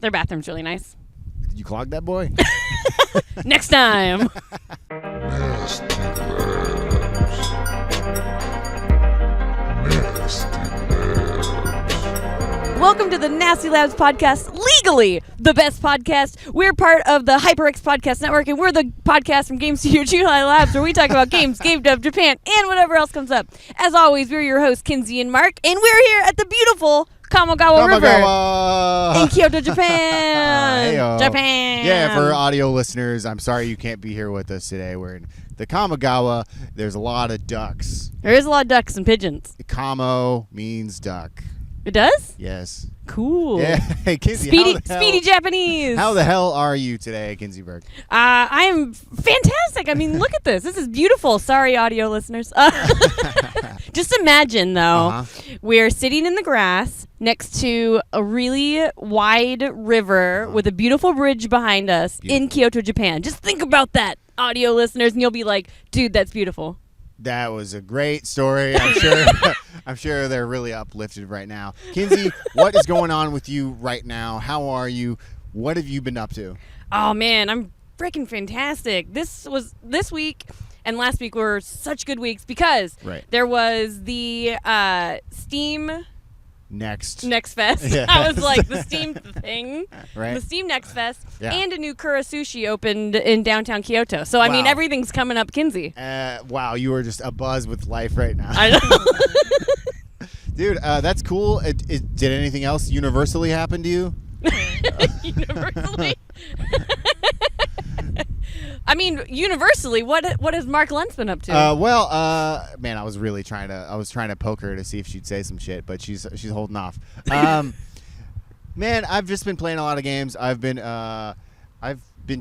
Their bathroom's really nice. Did you clog that boy? Next time. Welcome to the Nasty Labs podcast, legally the best podcast. We're part of the HyperX Podcast Network, and we're the podcast from Games to UHHHH Labs, where we talk about games, game dev, Japan, and whatever else comes up. As always, we're your hosts, Kinsey and Mark, and we're here at the beautiful Kamogawa River in Kyoto, Japan. Hey-o. Japan. Yeah, for audio listeners, I'm sorry you can't be here with us today. We're in the Kamogawa. There's a lot of ducks. There is a lot of ducks and pigeons. Kamo means duck. It does? Yes. Cool. Yeah. Hey, Kinsey, Speedy Japanese. How the hell are you today, Kinsey Burke? I am fantastic. I mean, look at this. This is beautiful. Sorry, audio listeners. Just imagine, though, we're sitting in the grass next to a really wide river with a beautiful bridge behind us in Kyoto, Japan. Just think about that, audio listeners, and you'll be like, dude, that's beautiful. That was a great story. I'm sure they're really uplifted right now. Kinsey, what is going on with you right now? How are you? What have you been up to? Oh man, I'm freaking fantastic. This week and last week were such good weeks because there was the Steam Next Fest. Yes. I was like, the Steam thing. Right. The Steam Next Fest. Yeah. And a new Sushi opened in downtown Kyoto. So, I mean, everything's coming up, Kinsey. Wow, you are just abuzz with life right now. I know. Dude, that's cool. Did anything else universally happen to you? Universally? I mean, universally, what has Mark Lentz been up to? Man, I was trying to poke her to see if she'd say some shit, but she's holding off. Man, I've just been playing a lot of games. I've been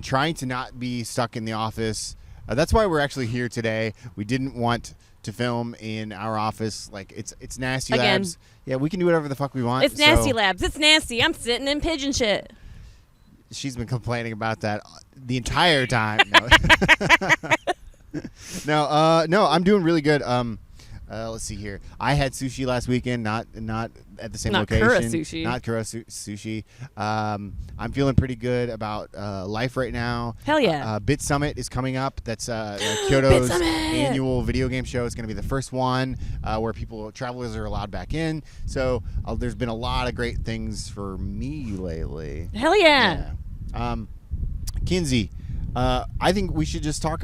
trying to not be stuck in the office. That's why we're actually here today. We didn't want to film in our office. Like it's Nasty Labs. Yeah, we can do whatever the fuck we want. It's Nasty Labs. It's nasty. I'm sitting in pigeon shit. She's been complaining about that the entire time. No, I'm doing really good. Let's see here. I had sushi last weekend, not at the same location. Not Kura Sushi. I'm feeling pretty good about life right now. Hell yeah. Bit Summit is coming up. That's Kyoto's annual video game show. It's going to be the first one where travelers are allowed back in. So there's been a lot of great things for me lately. Hell yeah. Kinsey, I think we should just hop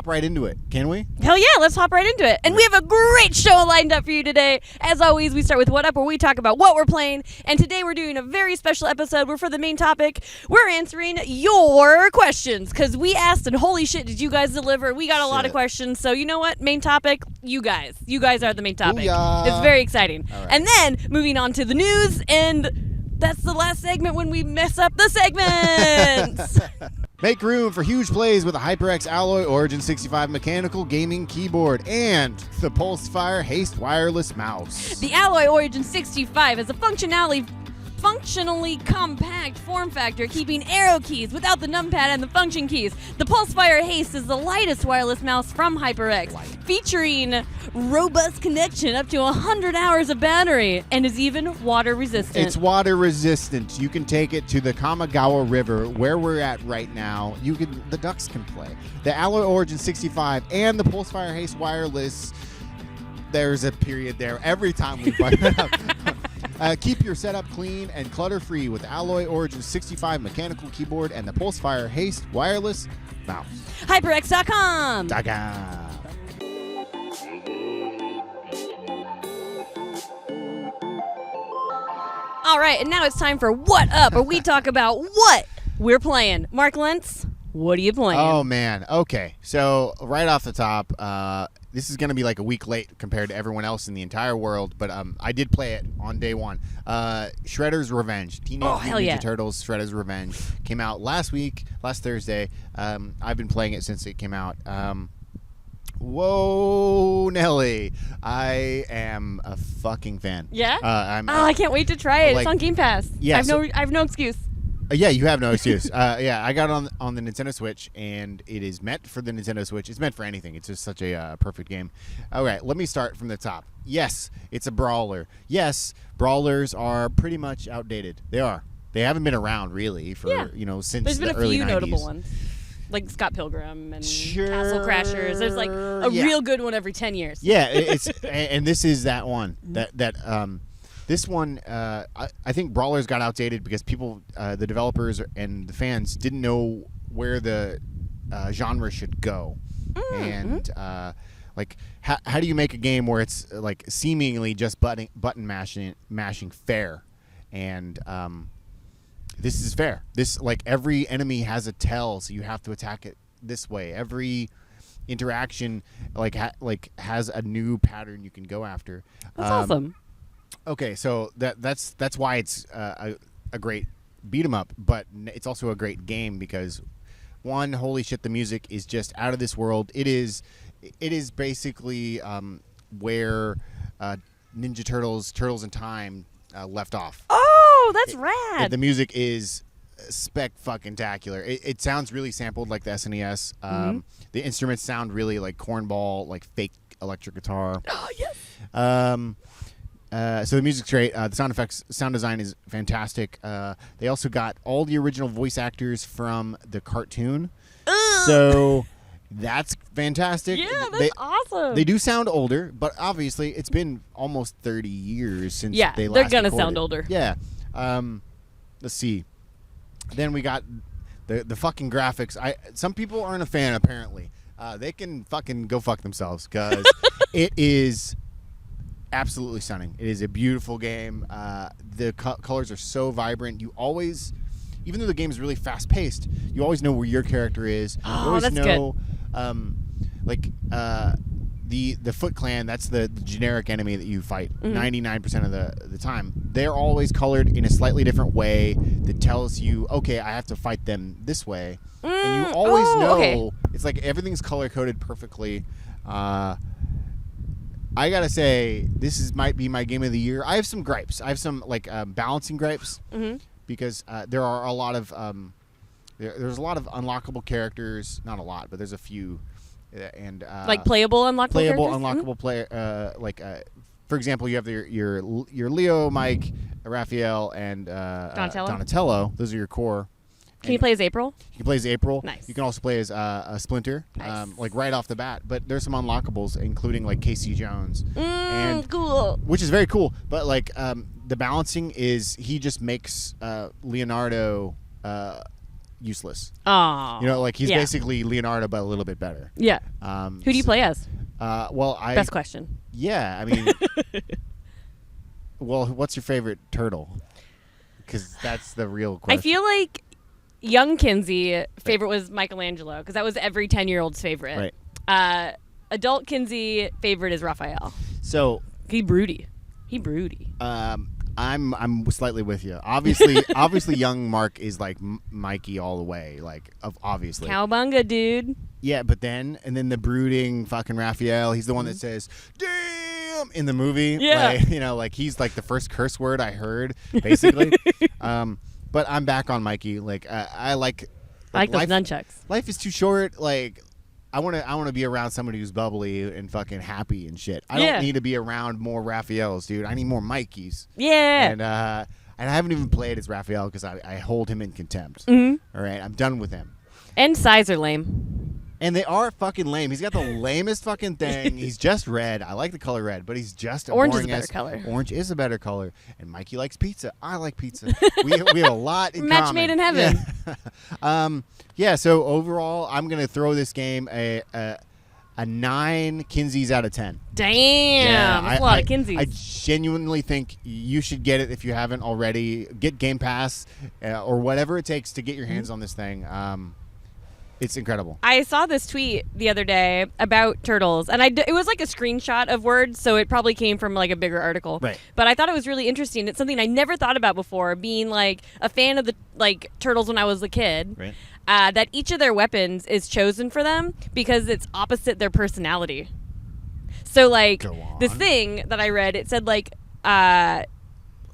right into it. Can we? Hell yeah, let's hop right into it. And we have a great show lined up for you today. As always, we start with What Up, where we talk about what we're playing. And today we're doing a very special episode where for the main topic, we're answering your questions. Because we asked, and holy shit, did you guys deliver? We got a lot of questions. So you know what? Main topic, you guys. You guys are the main topic. Booyah. It's very exciting. Right. And then moving on to the news, and that's the last segment when we mess up the segments. Make room for huge plays with a HyperX Alloy Origin 65 mechanical gaming keyboard and the Pulsefire Haste wireless mouse. The Alloy Origin 65 has a functionally compact form factor, keeping arrow keys without the numpad and the function keys. The Pulsefire Haste is the lightest wireless mouse from HyperX, featuring robust connection up to 100 hours of battery, and is even water resistant. It's water resistant. You can take it to the Kamogawa River, where we're at right now. The ducks can play. The Alloy Origin 65 and the Pulsefire Haste wireless. There's a period there every time we find it out. Keep your setup clean and clutter-free with Alloy Origin 65 mechanical keyboard and the Pulsefire Haste wireless mouse. HyperX.com. All right, and now it's time for What Up, where we talk about what we're playing. Mark Lentz, what are you playing? Oh, man. Okay, so right off the top, this is going to be like a week late compared to everyone else in the entire world, but I did play it on day one. Shredder's Revenge. Teenage Mutant Ninja Turtles Shredder's Revenge came out last Thursday. I've been playing it since it came out. Whoa, Nelly. I am a fucking fan. Yeah? I can't wait to try it. It's on Game Pass. Yeah, I have no excuse. Yeah, you have no excuse. I got it on the Nintendo Switch, and it is meant for the Nintendo Switch. It's meant for anything. It's just such a perfect game. All right, let me start from the top. Yes, it's a brawler. Yes, brawlers are pretty much outdated. They are. they haven't been around really for since There's been the a early few 90s. notable ones. Like Scott Pilgrim and Sure. Castle Crashers. There's like a real good one every 10 years. Yeah, it's and this is that one. This one, I think Brawlers got outdated because people, the developers and the fans didn't know where the genre should go. And how do you make a game where it's like seemingly just button mashing fair? And this is fair. This every enemy has a tell, so you have to attack it this way. Every interaction has a new pattern you can go after. That's awesome. Okay, so that's why it's a great beat 'em up, but it's also a great game because one, holy shit, the music is just out of this world. It is basically where Ninja Turtles in Time left off. Oh, that's rad. The music is spec-fucking-tacular. It sounds really sampled like the SNES. The instruments sound really like cornball, like fake electric guitar. Oh, yes. So the music's great. The sound effects, sound design is fantastic. They also got all the original voice actors from the cartoon. So that's fantastic. Yeah, that's awesome. They do sound older, but obviously it's been almost 30 years since they last they're going to recorded. sound older. Yeah. Let's see. Then we got the fucking graphics. Some people aren't a fan, apparently. They can fucking go fuck themselves because it is absolutely stunning. It is a beautiful game. The colors are so vibrant. You always, even though the game is really fast paced, you always know where your character is. You always that's know, the Foot Clan. That's the generic enemy that you fight 99% of the time. They're always colored in a slightly different way that tells you, okay, I have to fight them this way, and you always know. Okay. It's like everything's color coded perfectly. I gotta say, might be my game of the year. I have some gripes. I have some balancing gripes because there are a lot of there's a lot of unlockable characters. Not a lot, but there's a few. And playable unlockable player. For example, you have your Leo, Mike, Raphael, and Donatello. Those are your core. Can you play as April? You can play as April. Nice. You can also play as a Splinter, nice. Right off the bat. But there's some unlockables, including Casey Jones, and cool, which is very cool. But the balancing is he just makes Leonardo useless. Oh, he's basically Leonardo, but a little bit better. Yeah. Who do you play as? Best question. Yeah, I mean, well, what's your favorite turtle? Because that's the real question. I feel like young Kinsey favorite was Michelangelo because that was every 10-year-old's favorite. Right. Adult Kinsey favorite is Raphael. So he broody. I'm slightly with you. Obviously, young Mark is Mikey all the way. Obviously. Cowabunga, dude. Yeah, but then the brooding fucking Raphael. He's the one that says "damn" in the movie. Yeah. He's the first curse word I heard, basically. But I'm back on Mikey. I like those nunchucks. Life is too short. I want to be around somebody who's bubbly and fucking happy and shit. I don't need to be around more Raphaels, dude. I need more Mikeys. Yeah. And I haven't even played as Raphael because I hold him in contempt. All right, I'm done with him. And size are lame. And they are fucking lame. He's got the lamest fucking thing. He's just red. I like the color red, but he's just orange is a better color. Orange is a better color. And Mikey likes pizza. I like pizza. we have a lot in Match common. made in heaven. Yeah. So overall, I'm gonna throw this game a 9 Kinseys out of 10. Damn, that's a lot of Kinseys. I genuinely think you should get it if you haven't already. Get Game Pass or whatever it takes to get your hands on this thing. It's incredible. I saw this tweet the other day about turtles, and it was a screenshot of words, so it probably came from a bigger article. Right. But I thought it was really interesting. It's something I never thought about before, being a fan of the turtles when I was a kid. Right. That each of their weapons is chosen for them because it's opposite their personality. So this thing that I read, it said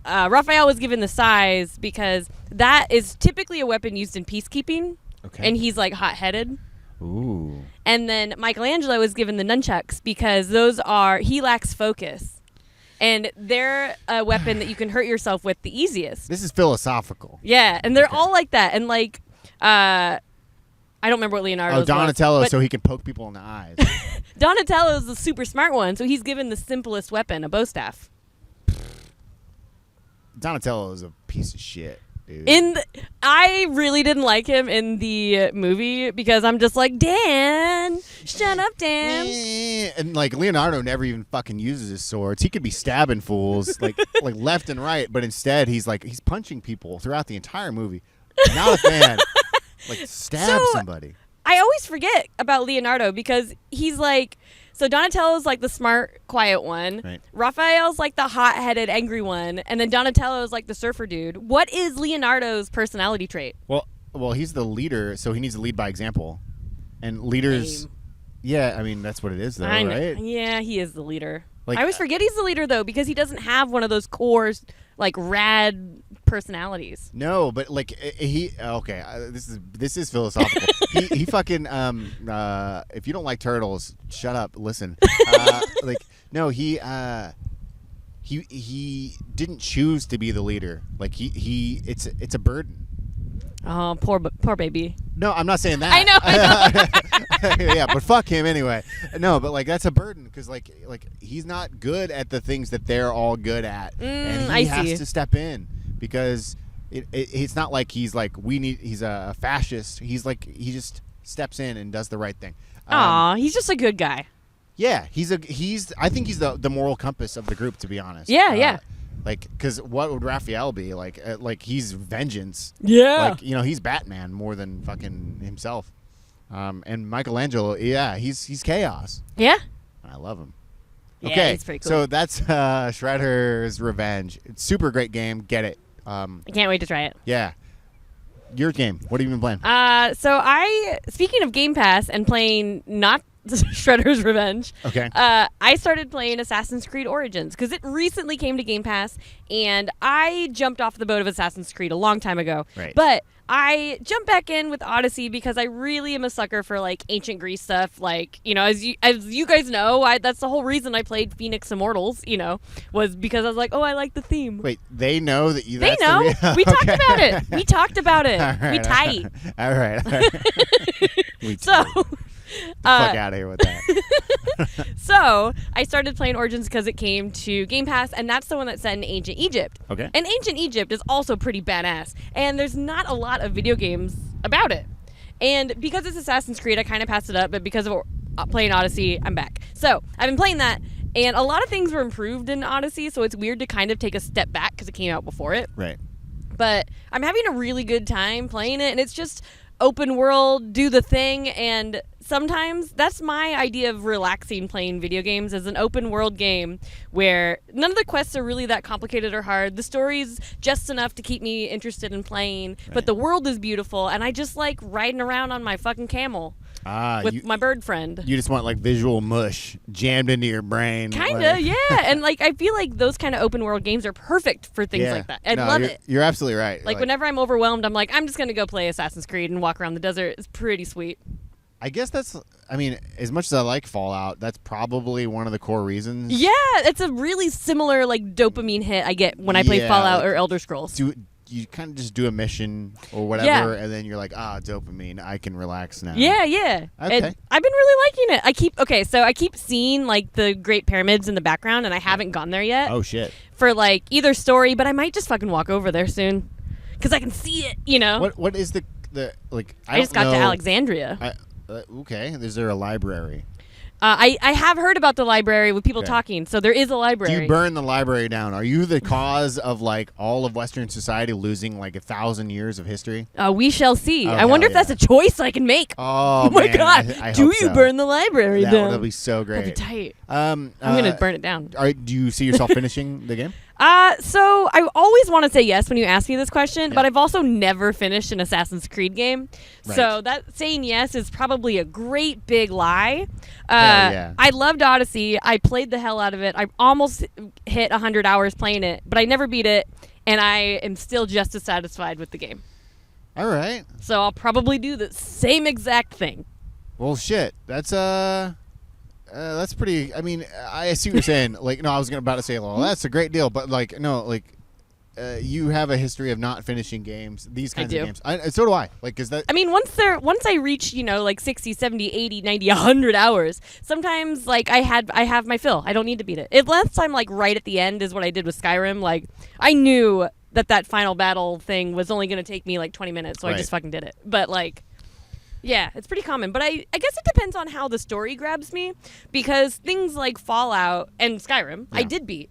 Raphael was given the size because that is typically a weapon used in peacekeeping. Okay. And he's hot-headed. Ooh. And then Michelangelo was given the nunchucks because he lacks focus. and they're a weapon that you can hurt yourself with the easiest. This is philosophical. Yeah, and they're all like that. And like, I don't remember what Leonardo's Donatello, was, so he can poke people in the eyes. Donatello's the super smart one, so he's given the simplest weapon, a bow staff. Donatello is a piece of shit, dude. I really didn't like him in the movie because I'm just like, Dan, shut up, Dan. And like Leonardo never even fucking uses his swords. He could be stabbing fools like left and right, but instead he's punching people throughout the entire movie. Not a fan. Like stab somebody. I always forget about Leonardo because he's like, so Donatello's like the smart, quiet one. Right. Raphael's like the hot-headed, angry one, and then Donatello's like the surfer dude. What is Leonardo's personality trait? Well, he's the leader, so he needs to lead by example. And leaders, yeah, I mean that's what it is, though, I know. right? Yeah, he is the leader. Like, I always forget he's the leader though because he doesn't have one of those core, like rad personalities. No, but like this is philosophical. he fucking if you don't like turtles, shut up. Listen, he didn't choose to be the leader. Like it's a burden. Oh, poor baby. No, I'm not saying that. I know. Yeah, but fuck him anyway. No, but like that's a burden because like he's not good at the things that they're all good at, and he has to step in because it's not like he's like he's a fascist. He's like he just steps in and does the right thing. Aw, he's just a good guy. Yeah, I think he's the moral compass of the group, to be honest. Yeah, yeah. Like, because what would Raphael be like? He's vengeance. Yeah. Like, he's Batman more than fucking himself. And Michelangelo, yeah, he's chaos. Yeah. I love him. Yeah, okay, it's pretty cool. so that's Shredder's Revenge. It's a super great game. Get it. I can't wait to try it. Yeah. Your game. What have you been playing? So speaking of Game Pass and playing not Shredder's Revenge. Okay. I started playing Assassin's Creed Origins because it recently came to Game Pass, and I jumped off the boat of Assassin's Creed a long time ago. Right. But I jumped back in with Odyssey because I really am a sucker for like ancient Greece stuff. Like, as you guys know, that's the whole reason I played Phoenix Immortals. Was because I was like, oh, I like the theme. Wait, they know that you. They know. We talked about it. We talked about it. Right, we tight. All right. So. Fuck out of here with that. So I started playing Origins because it came to Game Pass, and that's the one that's set in ancient Egypt. Okay. And ancient Egypt is also pretty badass, and there's not a lot of video games about it. And because it's Assassin's Creed, I kind of passed it up, but because of playing Odyssey, I'm back. So I've been playing that, and a lot of things were improved in Odyssey, so it's weird to kind of take a step back because it came out before it. Right. But I'm having a really good time playing it, and it's just open world, do the thing, and sometimes that's my idea of relaxing playing video games, as an open world game where none of the quests are really that complicated or hard. The story's just enough to keep me interested in playing, but the world is beautiful, and I just like riding around on my fucking camel with my bird friend. You just want like visual mush jammed into your brain. Kinda, yeah. And like I feel like those kind of open world games are perfect for things like that. I love it. You're absolutely right. Like whenever I'm overwhelmed, I'm like, I'm just gonna go play Assassin's Creed and walk around the desert. It's pretty sweet. I guess as much as I like Fallout, that's probably one of the core reasons. Yeah, it's a really similar like dopamine hit I get when I play Fallout or Elder Scrolls. You kind of just do a mission or whatever, and then you're like, dopamine, I can relax now. Yeah, yeah. Okay. And I've been really liking it. I keep seeing like the Great Pyramids in the background, and I haven't gone there yet. Oh shit. For like either story, but I might just fucking walk over there soon because I can see it. What is the like? I just got to Alexandria. Okay, is there a library? I have heard about the library with people talking, so there is a library. Do you burn the library down? Are you the cause of like all of Western society losing like 1,000 years of history? We shall see. Oh, I wonder if that's a choice I can make. Oh my man, God! I Do hope you so. burn the library down? That'll be so great. That'd be tight. I'm gonna burn it down. Do you see yourself finishing the game? So I always want to say yes when you ask me this question, but I've also never finished an Assassin's Creed game. Right. So that saying yes is probably a great big lie. Yeah. I loved Odyssey. I played the hell out of it. I almost hit 100 hours playing it, but I never beat it, and I am still just as satisfied with the game. All right. So I'll probably do the same exact thing. Well, shit. That's That's pretty. I mean, I see what you're saying. Like, no, I was about to say, well, that's a great deal, but like, no, like, you have a history of not finishing games. These kinds of games. So do I. Like, is that? I mean, once I reach, like 60, 70, 80, 90, 100 hours, sometimes like I have my fill. I don't need to beat it. Unless I'm like right at the end is what I did with Skyrim. Like, I knew that final battle thing was only going to take me like 20 minutes, so I just fucking did it. But like, yeah, it's pretty common. But I guess it depends on how the story grabs me, because things like Fallout and Skyrim, I did beat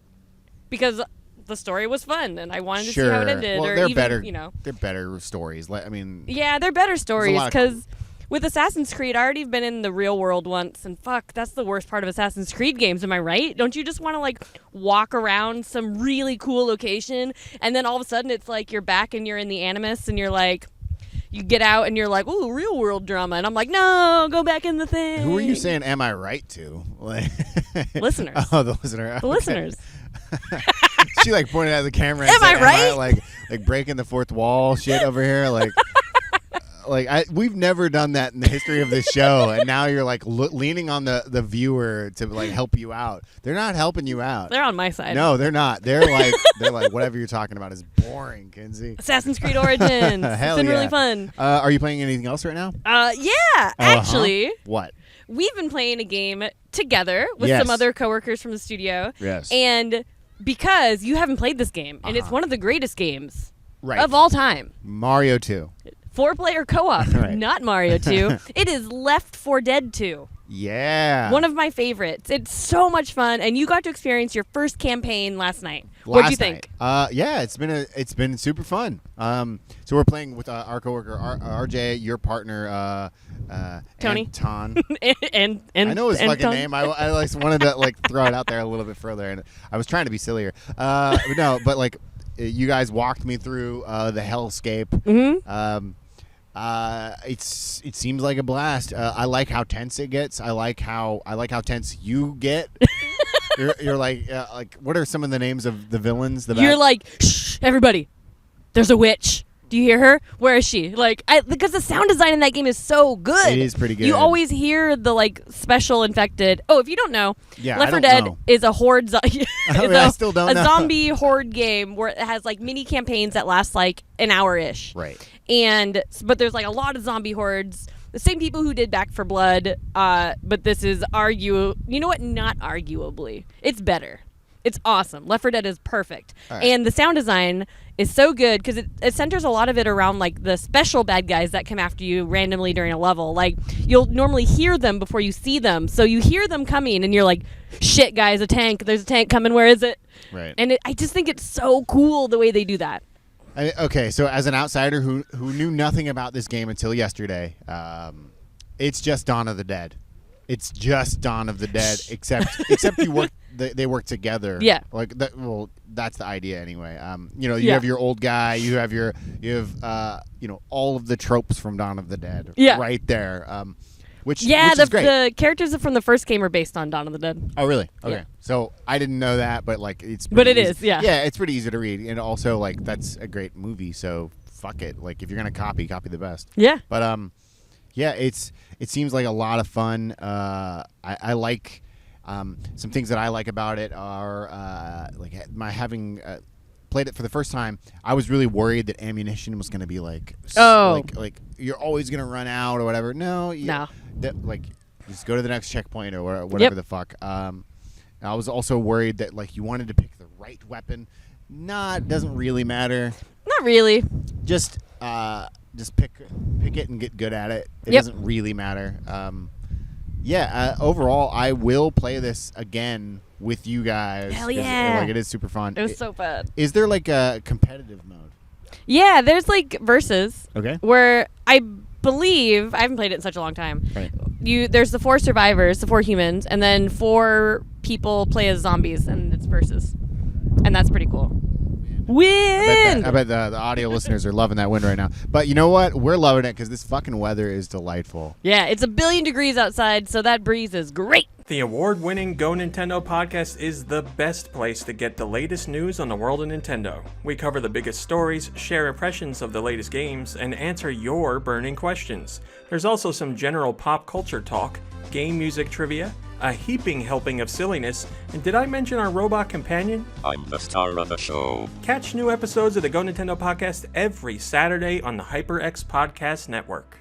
because the story was fun and I wanted to see how it ended. Well, or they're even, better. They're better stories. I mean, yeah, they're better stories because with Assassin's Creed, I already been in the real world once, and fuck, that's the worst part of Assassin's Creed games. Am I right? Don't you just want to like walk around some really cool location, and then all of a sudden it's like you're back and you're in the Animus, and you're like, you get out and you're like, ooh, real world drama, and I'm like, no, go back in the thing. Who are you saying? Am I right to? Listeners. Oh, the listener. The listeners. She like pointed at the camera. And Am I right? Like breaking the fourth wall shit over here, like. We've never done that in the history of this show, and now you're like leaning on the viewer to like help you out. They're not helping you out. They're on my side. No, they're not. They're like whatever you're talking about is boring, Kinsey. Assassin's Creed Origins. Hell it's been yeah. really fun. Are you playing anything else right now? Yeah, actually. What? We've been playing a game together with some other coworkers from the studio. Yes. And because you haven't played this game, and it's one of the greatest games of all time. Mario 2. 4-player co-op, not Mario 2. It is Left 4 Dead 2. Yeah. One of my favorites. It's so much fun, and you got to experience your first campaign last night. What'd you think? Yeah, it's been super fun. So we're playing with our coworker RJ, your partner Tony, Anton. and I know his fucking Tony. name. I like wanted to like throw it out there a little bit further, and I was trying to be sillier. But like you guys walked me through the hellscape. Mm-hmm. It seems like a blast. I like how tense it gets. I like how tense you get. you're like what are some of the names of the villains? You're like, shh, everybody. There's a witch. Do you hear her? Where is she? Like, because the sound design in that game is so good. It is pretty good. You always hear the like special infected. Oh, if you don't know, Left 4 don't Dead know. is a horde. I still don't know. A zombie horde game where it has like mini campaigns that last like an hour-ish. Right. But there's like a lot of zombie hordes. The same people who did Back 4 Blood, but this is you know what? Not arguably, it's better. It's awesome. Left 4 Dead is perfect. Right. And the sound design is so good because it centers a lot of it around like the special bad guys that come after you randomly during a level. Like you'll normally hear them before you see them. So you hear them coming and you're like, shit guys, a tank. There's a tank coming. Where is it? Right. And I just think it's so cool the way they do that. Okay, so as an outsider who knew nothing about this game until yesterday, it's just Dawn of the Dead. It's just Dawn of the Dead, except you work. They work together. Yeah. Like that. Well, that's the idea anyway. You have your old guy. You have all of the tropes from Dawn of the Dead. Yeah. Right there. Which is great. The characters from the first game are based on Dawn of the Dead. Oh, really? Okay. Yeah. So I didn't know that, but like it's. But it easy. Is. Yeah. Yeah, it's pretty easy to read, and also like that's a great movie. So fuck it. Like if you're gonna copy the best. Yeah. But yeah, it seems like a lot of fun. I like some things that I like about it are like my having played it for the first time. I was really worried that ammunition was going to be like like you're always going to run out or whatever. No. Like just go to the next checkpoint or whatever the fuck. I was also worried that like you wanted to pick the right weapon. Doesn't really matter. Not really. Just pick it and get good at it. It doesn't really matter. Overall, I will play this again with you guys. Hell yeah! Like it is super fun. It was so fun. Is there like a competitive mode? Yeah, there's like versus. Okay. Where I believe I haven't played it in such a long time. Right. There's the 4 survivors, the 4 humans, and then 4 people play as zombies, and it's versus, and that's pretty cool. Win! I bet the audio listeners are loving that win right now. But you know what? We're loving it because this fucking weather is delightful. Yeah, it's 1 billion degrees outside, so that breeze is great. The award-winning Go Nintendo podcast is the best place to get the latest news on the world of Nintendo. We cover the biggest stories, share impressions of the latest games, and answer your burning questions. There's also some general pop culture talk, game music trivia, a heaping helping of silliness, and did I mention our robot companion? I'm the star of the show. Catch new episodes of the Go Nintendo podcast every Saturday on the HyperX Podcast Network.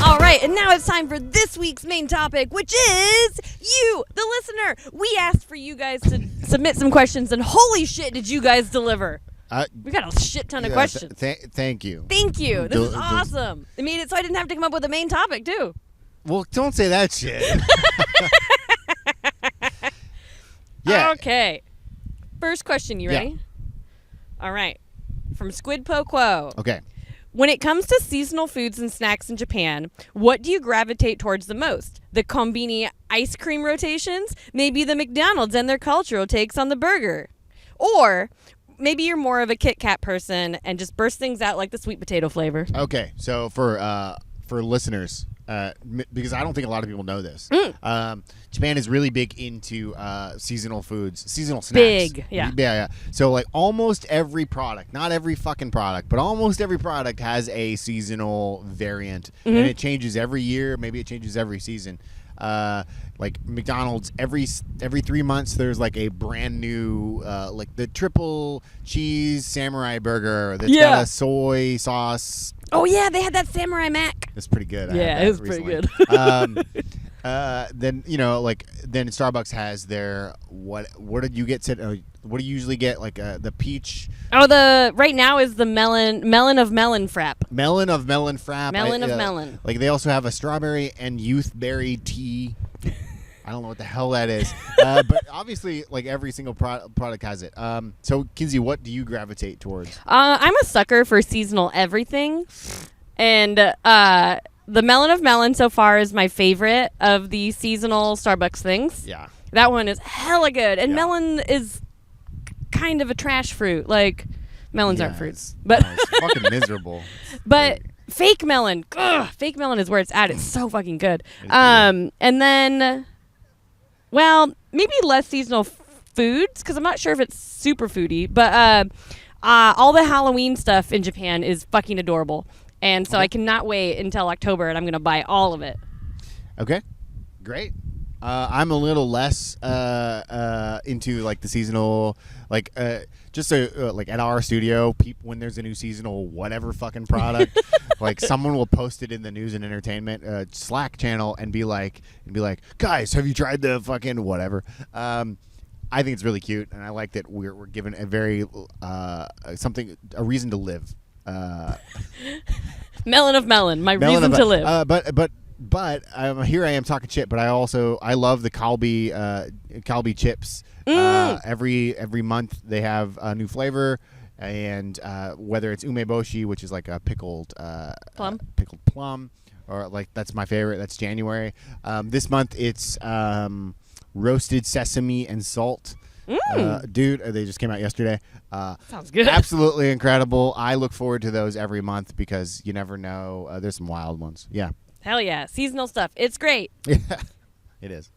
All right, and now it's time for this week's main topic, which is you, the listener. We asked for you guys to submit some questions, and holy shit, did you guys deliver? We got a shit ton of questions. Thank you. Thank you. This is awesome. It made it so I didn't have to come up with a main topic, too. Well, don't say that shit. Yeah. Okay. First question, you ready? All right. From Squid Po Quo. Okay. When it comes to seasonal foods and snacks in Japan, what do you gravitate towards the most? The Konbini ice cream rotations? Maybe the McDonald's and their cultural takes on the burger? Or maybe you're more of a Kit Kat person and just burst things out like the sweet potato flavor. Okay. So for listeners, because I don't think a lot of people know this, Japan is really big into seasonal foods, seasonal snacks. Big, yeah. Yeah. So like almost every product, not every fucking product, but almost every product has a seasonal variant, and it changes every year. Maybe it changes every season. Like McDonald's, every 3 months there's like a brand new like the triple cheese samurai burger that's got a soy sauce. Oh yeah, they had that Samurai Mac. It's pretty good. Yeah, it was pretty good. Then then Starbucks has their what did you get? What do you usually get? Like the peach. Oh, the right now is the melon of melon frap. Melon of melon frap. Melon. Like they also have a strawberry and youth berry tea. I don't know what the hell that is, but obviously, like every single product has it. So, Kinsey, what do you gravitate towards? I'm a sucker for seasonal everything, and the melon of melon so far is my favorite of the seasonal Starbucks things. Yeah, that one is hella good, and melon is kind of a trash fruit. Like melons aren't fruits, but it's fucking miserable. But fake melon, fake melon is where it's at. It's so fucking good. And then. Well, maybe less seasonal foods, because I'm not sure if it's super foodie, but all the Halloween stuff in Japan is fucking adorable. And so I cannot wait until October, and I'm going to buy all of it. Okay, great. I'm a little less into like the seasonal, like just like at our studio, when there's a new seasonal whatever fucking product, like someone will post it in the news and entertainment Slack channel and be like, guys, have you tried the fucking whatever? I think it's really cute, and I like that we're given a very a reason to live. Melon of melon, my reason to live. But here I am talking shit. But I love the Calbee chips. Every month they have a new flavor, and whether it's umeboshi, which is like a pickled plum, or like that's my favorite. That's January. This month it's roasted sesame and salt. Dude, they just came out yesterday. Sounds good. Absolutely incredible. I look forward to those every month because you never know. There's some wild ones. Yeah. Hell yeah. Seasonal stuff. It's great. Yeah, it is.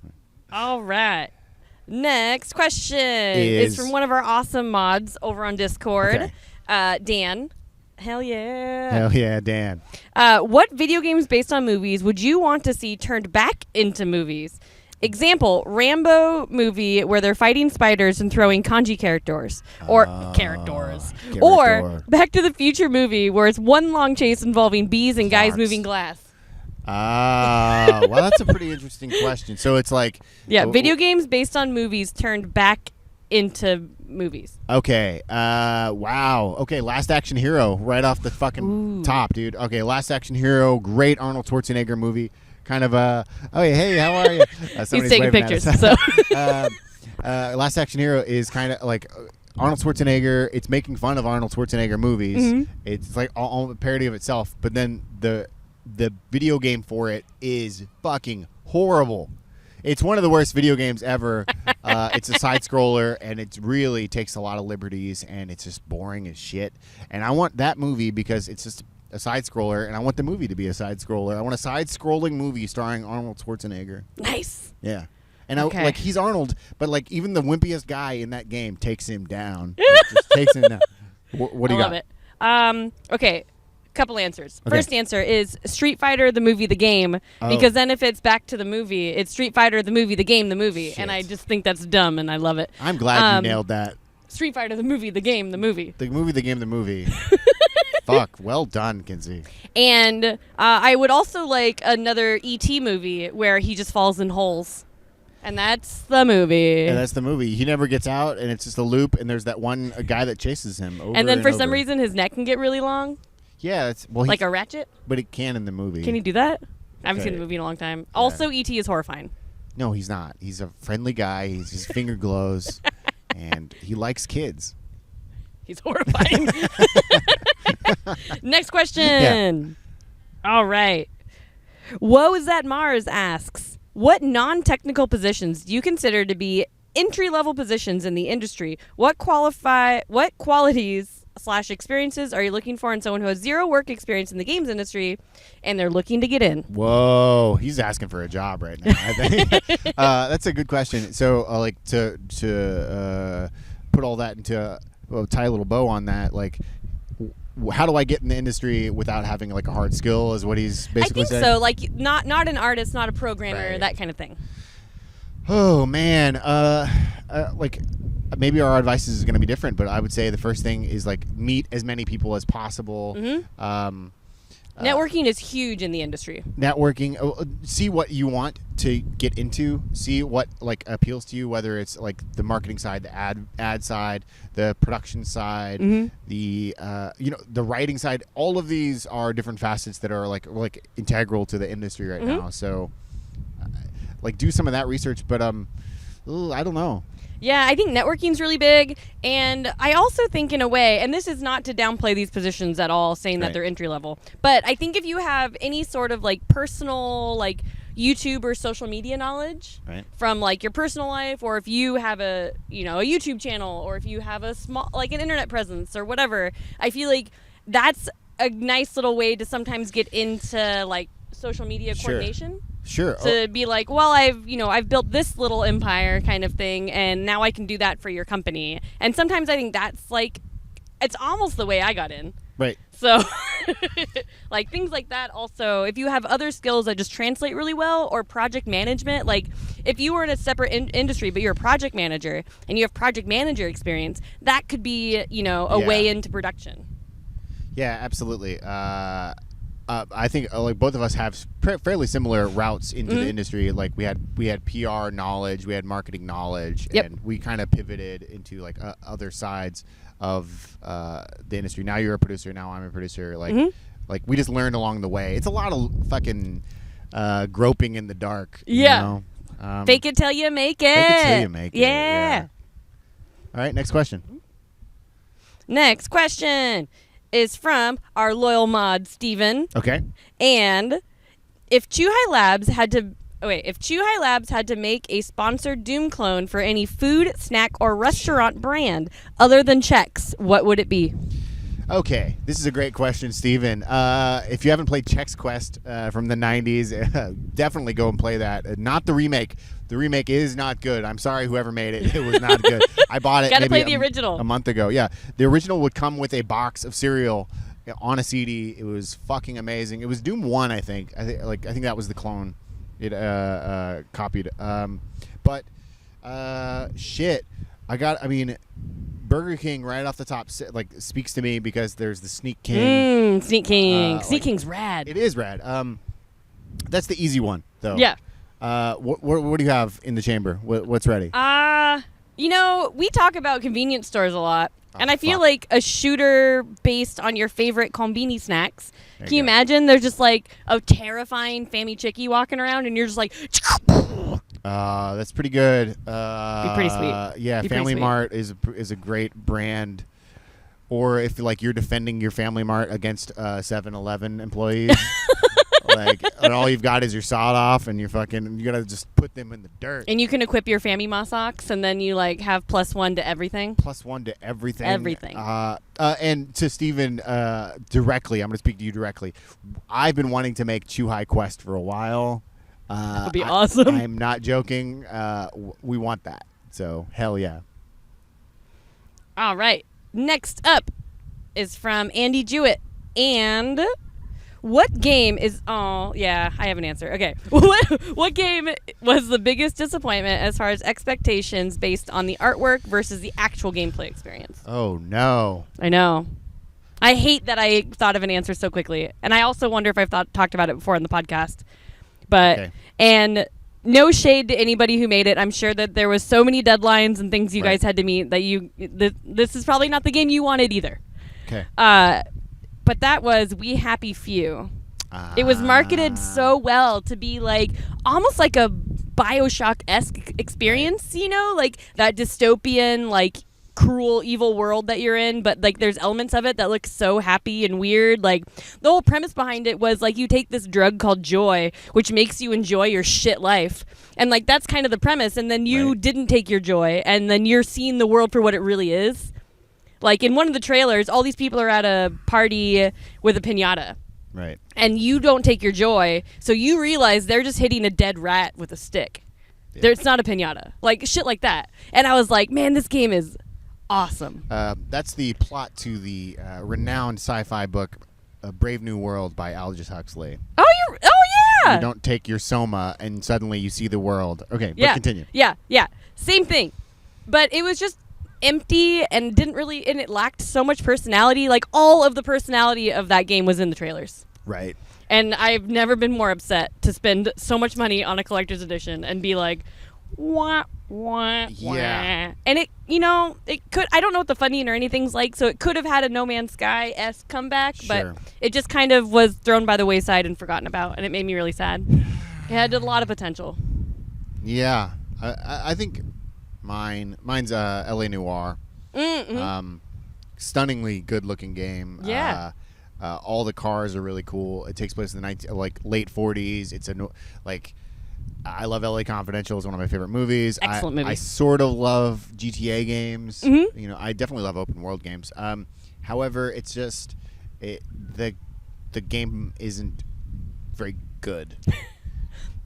All right. Next question is from one of our awesome mods over on Discord, Dan. Hell yeah. Hell yeah, Dan. What video games based on movies would you want to see turned back into movies? Example, Rambo movie where they're fighting spiders and throwing kanji characters. Or characters. Or Back to the Future movie where it's one long chase involving bees and guys moving glass. Well, that's a pretty interesting question. So it's like... Yeah, video games based on movies turned back into movies. Okay. Wow. Okay, Last Action Hero, right off the fucking top, dude. Okay, Last Action Hero, great Arnold Schwarzenegger movie. Kind of hey, how are you? He's taking pictures. So. Last Action Hero is kind of like... Arnold Schwarzenegger, it's making fun of Arnold Schwarzenegger movies. Mm-hmm. It's like all a parody of itself, but then the video game for it is fucking horrible. It's one of the worst video games ever. It's a side scroller, and it really takes a lot of liberties, and it's just boring as shit. And I want that movie because it's just a side scroller, and I want the movie to be a side scroller. I want a side scrolling movie starring Arnold Schwarzenegger. Nice. Yeah. And he's Arnold, but like even the wimpiest guy in that game takes him down. Just takes him down. What do you got? I love it. Okay. couple answers. Okay. First answer is Street Fighter, the movie, the game. Because then if it's back to the movie, it's Street Fighter, the movie, the game, the movie. Shit. And I just think that's dumb, and I love it. I'm glad you nailed that. Street Fighter, the movie, the game, the movie. The movie, the game, the movie. Fuck. Well done, Kinsey. And I would also like another E.T. movie where he just falls in holes. And that's the movie. Yeah, that's the movie. He never gets out, and it's just a loop, and there's that one guy that chases him over and then for over. some reason his neck can get really long. Yeah, it's well, Like a ratchet. but it can in the movie. Can he do that? I haven't Okay. seen the movie in a long time. Also, E.T. is horrifying. No, he's not. He's a friendly guy. His finger glows, and he likes kids. He's horrifying. Next question. All right. Woe is that Mars asks, what non-technical positions do you consider to be entry-level positions in the industry? What qualities / experiences are you looking for in someone who has zero work experience in the games industry and they're looking to get in? Whoa, he's asking for a job right now. I think that's a good question. So, like to put all that into tie a little bow on that, like. How do I get in the industry without having like a hard skill? Is what he's basically saying. I think so. Like not an artist, not a programmer, Right. that kind of thing. Oh man, like maybe our advice is going to be different, but I would say the first thing is like meet as many people as possible. Mm-hmm. Networking is huge in the industry. Networking, see what you want to get into, see what like appeals to you, whether it's like the marketing side, the ad side, the production side, Mm-hmm. the the writing side. All of these are different facets that are like integral to the industry right Mm-hmm. now. So like do some of that research, but I don't know. Yeah, I think networking's really big, and I also think in a way, and this is not to downplay these positions at all, saying that Right. they're entry level, but I think if you have any sort of like personal like YouTube or social media knowledge Right. from like your personal life, or if you have a YouTube channel, or if you have a small like an internet presence or whatever, I feel like that's a nice little way to sometimes get into like social media Sure. coordination. Sure. To be like, well, I've built this little empire kind of thing, and now I can do that for your company. And sometimes I think that's like, it's almost the way I got in. Right. So, like things like that. Also, if you have other skills that just translate really well, or project management, like if you were in a separate industry but you're a project manager and you have project manager experience, that could be a way into production. Yeah, absolutely. I think like both of us have fairly similar routes into the industry. Like we had PR knowledge, we had marketing knowledge, Yep. and we kind of pivoted into like other sides of the industry. Now you're a producer, now I'm a producer. Like we just learned along the way. It's a lot of fucking groping in the dark. Yeah. You know? Fake it till you make it. Fake it till you make it. Yeah. All right, next question. Next question is from our loyal mod Steven. Okay. And if Chuhai Labs had to make a sponsored Doom clone for any food, snack, or restaurant brand other than Chex, what would it be? Okay, this is a great question, Steven. If you haven't played Chex Quest from the 90s, definitely go and play that. Not the remake. The remake is not good. I'm sorry, whoever made it. It was not good. I bought it Gotta maybe play the original. a month ago. Yeah, the original would come with a box of cereal on a CD. It was fucking amazing. It was Doom 1, I think. I think that was the clone it copied. But shit, Burger King right off the top like speaks to me because there's the Sneak King. Sneak King. Sneak like- King's rad. It is rad. That's the easy one though. Yeah. What do you have in the chamber? What's ready? We talk about convenience stores a lot. Oh, And I feel fuck. like a shooter based on your favorite Combini snacks. There Can you you go. imagine there's just like a terrifying Fammy Chickie walking around and you're just like... That's pretty good. Be pretty sweet. Yeah, Be pretty Family sweet. Mart is a great brand. Or if like you're defending your Family Mart against 7-Eleven employees, like and all you've got is your sawed off, and you gotta just put them in the dirt. And you can equip your Fammy Ma socks, and then you like have +1 to everything. +1 to everything. Everything. And to Steven, directly, I'm gonna speak to you directly. I've been wanting to make Chuhai Quest for a while. That would be awesome. I'm not joking. We want that. So hell yeah. All right. Next up is from Andy Jewett. And what game is... Oh, yeah, I have an answer. Okay. What game was the biggest disappointment as far as expectations based on the artwork versus the actual gameplay experience? Oh, no. I know. I hate that I thought of an answer so quickly. And I also wonder if I've talked about it before in the podcast. But... Okay. And... No shade to anybody who made it. I'm sure that there was so many deadlines and things you guys had to meet that this is probably not the game you wanted either. Okay. But that was We Happy Few. It was marketed so well to be like almost like a BioShock-esque experience, you know, like that dystopian, like cruel, evil world that you're in, but like there's elements of it that look so happy and weird. Like the whole premise behind it was like you take this drug called joy, which makes you enjoy your shit life, and like that's kind of the premise, and then you didn't take your joy, and then you're seeing the world for what it really is. Like in one of the trailers, all these people are at a party with a piñata. Right. And you don't take your joy, so you realize they're just hitting a dead rat with a stick. Yeah. It's not a piñata. Like shit like that. And I was like, man, this game is awesome. That's the plot to the renowned sci-fi book Brave New World by Aldous Huxley. Oh yeah. You don't take your soma and suddenly you see the world. Okay, but continue. Yeah. Same thing. But it was just empty and and it lacked so much personality. Like all of the personality of that game was in the trailers. Right. And I've never been more upset to spend so much money on a collector's edition and be like, wah, wah, yeah. wah. And it, you know, it could, I don't know what the funding or anything's like, so it could have had a No Man's Sky-esque comeback, Sure. but it just kind of was thrown by the wayside and forgotten about, and it made me really sad. It had a lot of potential. Yeah. I think mine's LA Noire. Mm-hmm. Stunningly good-looking game. Yeah. All the cars are really cool. It takes place in the late 40s. It's I love LA Confidential. It's one of my favorite movies. Excellent movie. I sort of love GTA games. Mm-hmm. You know, I definitely love open world games. However, it's just the game isn't very good.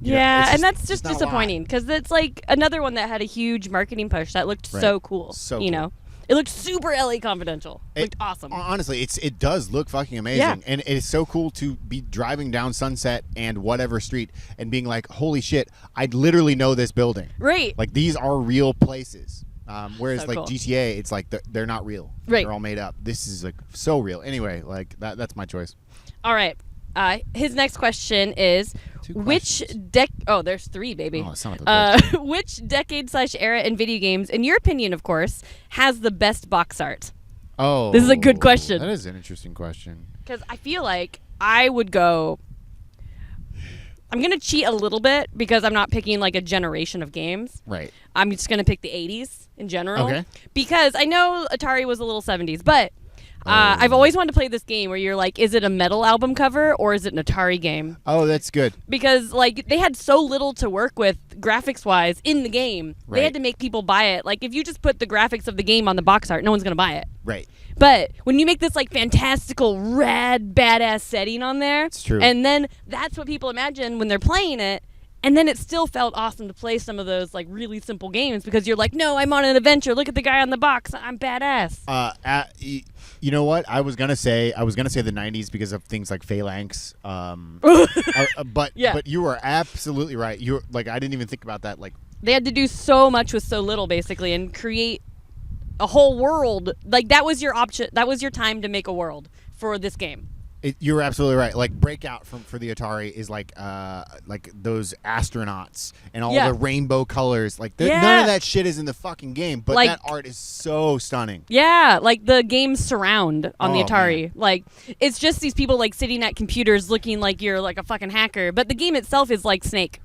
Yeah, and that's just disappointing because it's like another one that had a huge marketing push that looked so cool. So you know, it looked super LA Confidential. It looked awesome. Honestly, it does look fucking amazing, Yeah. and it is so cool to be driving down Sunset and whatever street and being like, "Holy shit! I literally know this building." Right. Like these are real places. Whereas So like cool. GTA, it's like they're not real. Right. They're all made up. This is like so real. Anyway, like that's my choice. All right. His next question is, there's three, baby. Oh, son of a bitch. Which decade/era in video games, in your opinion, of course, has the best box art? Oh, This is a good question. That is an interesting question. Because I feel like I would go... I'm going to cheat a little bit because I'm not picking like a generation of games. Right. I'm just going to pick the 80s in general. Okay. Because I know Atari was a little 70s, but... I've always wanted to play this game where you're like, is it a metal album cover or is it an Atari game? Oh, that's good. Because like they had so little to work with graphics wise in the game. Right. They had to make people buy it. Like if you just put the graphics of the game on the box art, no one's going to buy it. Right. But when you make this like fantastical, rad, badass setting on there, It's true. and then that's what people imagine when they're playing it. And then it still felt awesome to play some of those like really simple games because you're like, no, I'm on an adventure. Look at the guy on the box. I'm badass. You know what? I was gonna say the 90s because of things like Phalanx. But you are absolutely right. You're like I didn't even think about that. Like They had to do so much with so little, basically, and create a whole world. Like that was your option. That was your time to make a world for this game. You're absolutely right. Like Breakout for the Atari is like those astronauts and all the rainbow colors. Like none of that shit is in the fucking game, but like, that art is so stunning. Yeah, like the game Surround on the Oh, Atari. man. Like it's just these people like sitting at computers looking like you're like a fucking hacker, but the game itself is like Snake.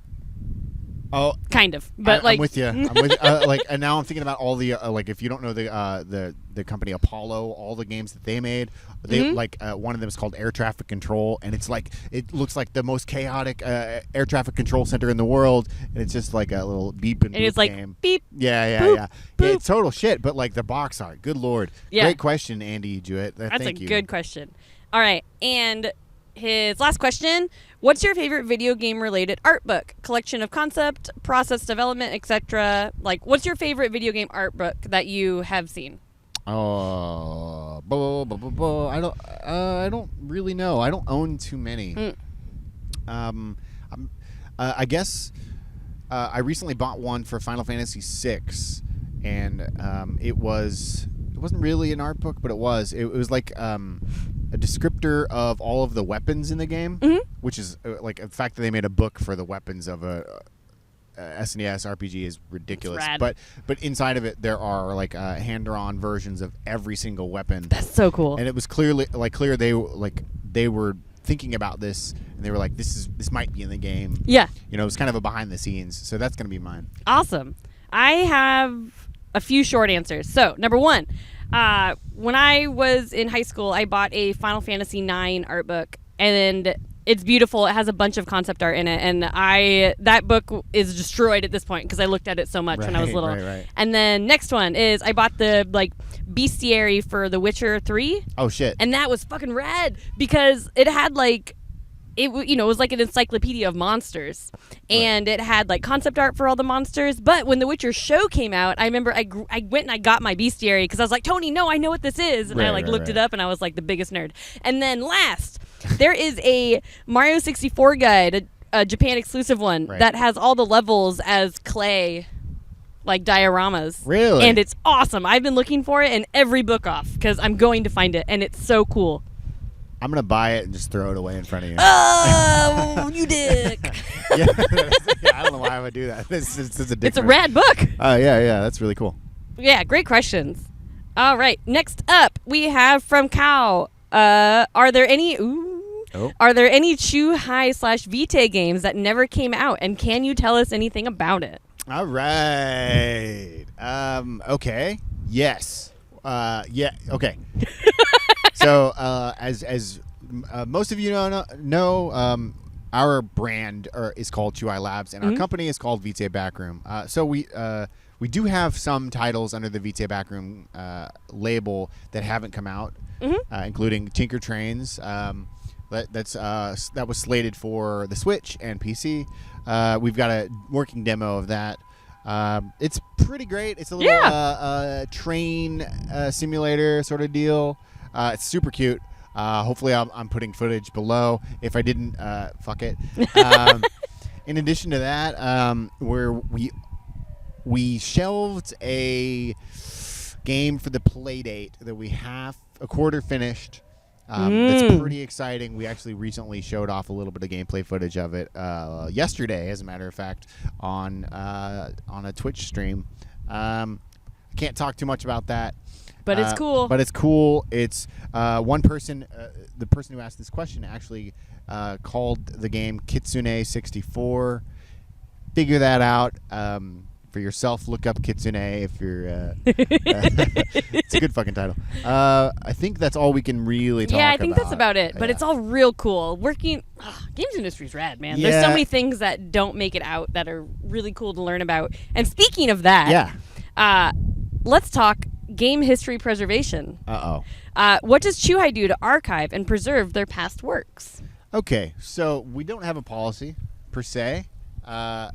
Oh, kind of. But like I'm with you. And now I'm thinking about all the like if you don't know the company Apollo, all the games that they made. They one of them is called Air Traffic Control, and it's like it looks like the most chaotic air traffic control center in the world, and it's just like a little beep and boop it's like game. beep. Yeah. Boop, Yeah, boop. it's total shit. But like the box art, good lord. Yeah. Great question, Andy Jewett. That's Thank a you. good question. All right, and his last question: what's your favorite video game related art book, collection of concept, process development, etc.? Like, what's your favorite video game art book that you have seen? Oh, I don't really know. I don't own too many. I guess I recently bought one for Final Fantasy VI, and it wasn't really an art book, but it was like a descriptor of all of the weapons in the game, which is like the fact that they made a book for the weapons of a SNES RPG is ridiculous. But inside of it there are like hand-drawn versions of every single weapon. That's so cool. And it was clear they were thinking about this, and they were like, this might be in the game. Yeah. You know, it was kind of a behind the scenes. So that's going to be mine. Awesome. I have a few short answers. So, number one, when I was in high school, I bought a Final Fantasy IX art book, and it's beautiful. It has a bunch of concept art in it, and that book is destroyed at this point because I looked at it so much when I was little. Right. And then next one is I bought the bestiary for The Witcher 3. Oh shit! And that was fucking rad because it had it was like an encyclopedia of monsters, and it had concept art for all the monsters. But when The Witcher show came out, I remember I went and I got my bestiary because I was like, Tony, no, I know what this is, and I looked it up, and I was like the biggest nerd. And then last, there is a Mario 64 guide, a Japan exclusive one that has all the levels as clay, like dioramas. Really? And it's awesome. I've been looking for it in every book off because I'm going to find it, and it's so cool. I'm going to buy it and just throw it away in front of you. Oh, you dick. Yeah, I don't know why I would do that. It's a dick It's a move. rad book. Yeah, that's really cool. Yeah, great questions. All right, next up we have from Cow. Are there any Chu-Hi/Vitae games that never came out, and can you tell us anything about it? All right. Okay. Yes. Yeah. Okay. So, as most of you know, our brand is called Chu-Hi Labs, and our company is called Vitae Backroom. So we do have some titles under the Vitae Backroom label that haven't come out, including Tinker Trains. That was slated for the Switch and PC. We've got a working demo of that. It's pretty great. It's a little train simulator sort of deal. It's super cute. Hopefully I'm putting footage below. If I didn't, fuck it. In addition to that, we shelved a game for the Playdate that we have a quarter finished. That's pretty exciting. We actually recently showed off a little bit of gameplay footage of it yesterday, as a matter of fact, on a Twitch stream. I can't talk too much about that. But it's cool. But it's cool. It's one person, the person who asked this question actually called the game Kitsune 64. Figure that out for yourself. Look up Kitsune if you're... it's a good fucking title. I think that's all we can really talk about. Yeah, I think that's about it. But it's all real cool. Games industry's rad, man. Yeah. There's so many things that don't make it out that are really cool to learn about. And speaking of that, let's talk game history preservation. What does Chu-Hi do to archive and preserve their past works? Okay, so we don't have a policy per se, but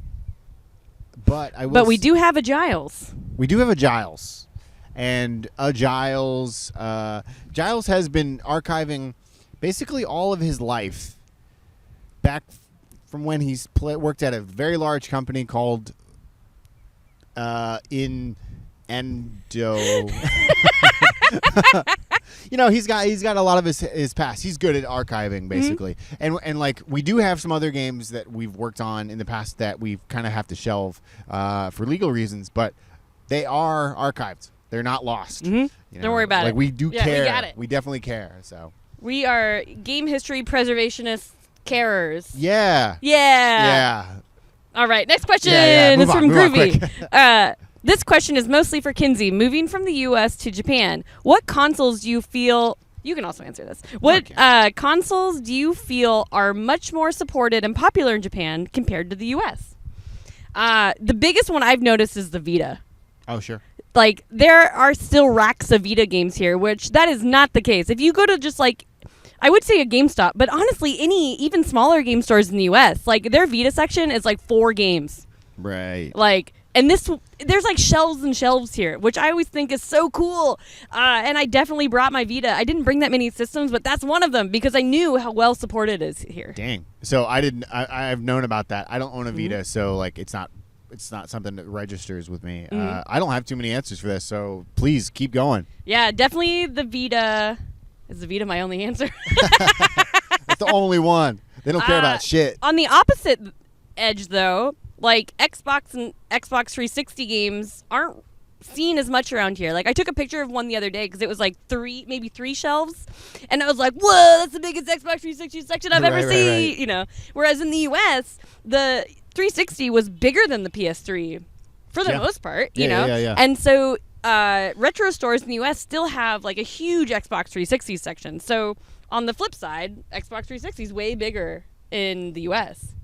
we do have a Giles. We do have a Giles, and a Giles has been archiving basically all of his life back from when he's worked at a very large company called Endo. He's got a lot of his past. He's good at archiving, basically. And we do have some other games that we've worked on in the past that we kind of have to shelve for legal reasons, but they are archived. They're not lost. Don't worry about it. We do care. We got it. We definitely care. So we are game history preservationists carers. Yeah. All right, next question Move is on, from move on, Groovy. This question is mostly for Kinsey. Moving from the U.S. to Japan, what consoles do you feel... You can also answer this. What consoles do you feel are much more supported and popular in Japan compared to the U.S.? The biggest one I've noticed is the Vita. Oh, sure. There are still racks of Vita games here, which that is not the case. If you go to just I would say a GameStop, but honestly, any even smaller game stores in the U.S., their Vita section is 4 games. Right. and there's like shelves and shelves here, which I always think is so cool. And I definitely brought my Vita. I didn't bring that many systems, but that's one of them because I knew how well supported it is here. Dang. So I've known about that. I don't own a Vita, so like it's not something that registers with me. I don't have too many answers for this, so please keep going. Yeah, definitely the Vita. Is the Vita my only answer? It's the only one. They don't care about shit. On the opposite edge, though, like Xbox and Xbox 360 games aren't seen as much around here. Like I took a picture of one the other day because it was like maybe three shelves, and I was like, "Whoa, that's the biggest Xbox 360 section I've ever seen." Right. You know, whereas in the U.S., the 360 was bigger than the PS3 for the most part. You know, and so retro stores in the U.S. still have like a huge Xbox 360 section. So on the flip side, Xbox 360 is way bigger in the U.S.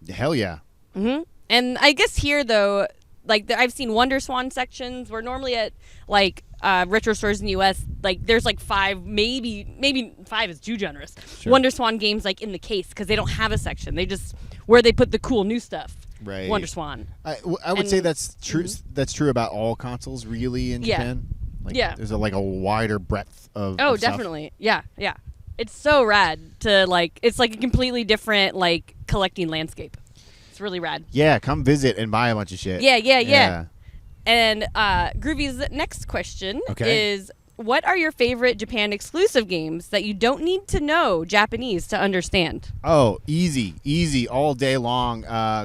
Hell yeah. Mm-hmm. And I guess here, though, like I've seen Wonder Swan sections where normally at like retro stores in the U.S., like there's like 5, maybe 5 is too generous. Sure. Wonder Swan games like in the case because they don't have a section. They just where they put the cool new stuff. Right. Wonder Swan. I would say that's true. That's true about all consoles, really, in Japan. Like, there's a wider breadth of. Oh, of stuff. definitely. Yeah. It's so rad to like. It's like a completely different like collecting landscape. It's really rad. Yeah, come visit and buy a bunch of shit. Yeah. And Groovy's next question is, what are your favorite Japan exclusive games that you don't need to know Japanese to understand? Oh, easy, all day long.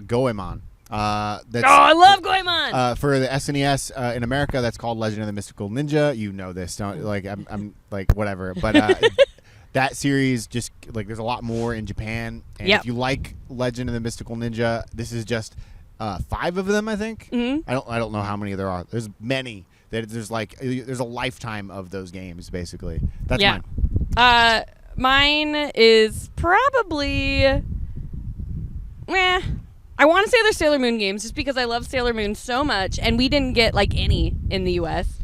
Goemon. I love Goemon. For the SNES in America, that's called Legend of the Mystical Ninja. You know this, don't like? I'm like whatever, but. That series just like there's a lot more in Japan, and if you like Legend of the Mystical Ninja, this is just 5 of them, I think. Mm-hmm. I don't know how many there are. There's many. There's a lifetime of those games basically. That's mine. Mine is probably I want to say they're Sailor Moon games just because I love Sailor Moon so much, and we didn't get like any in the US.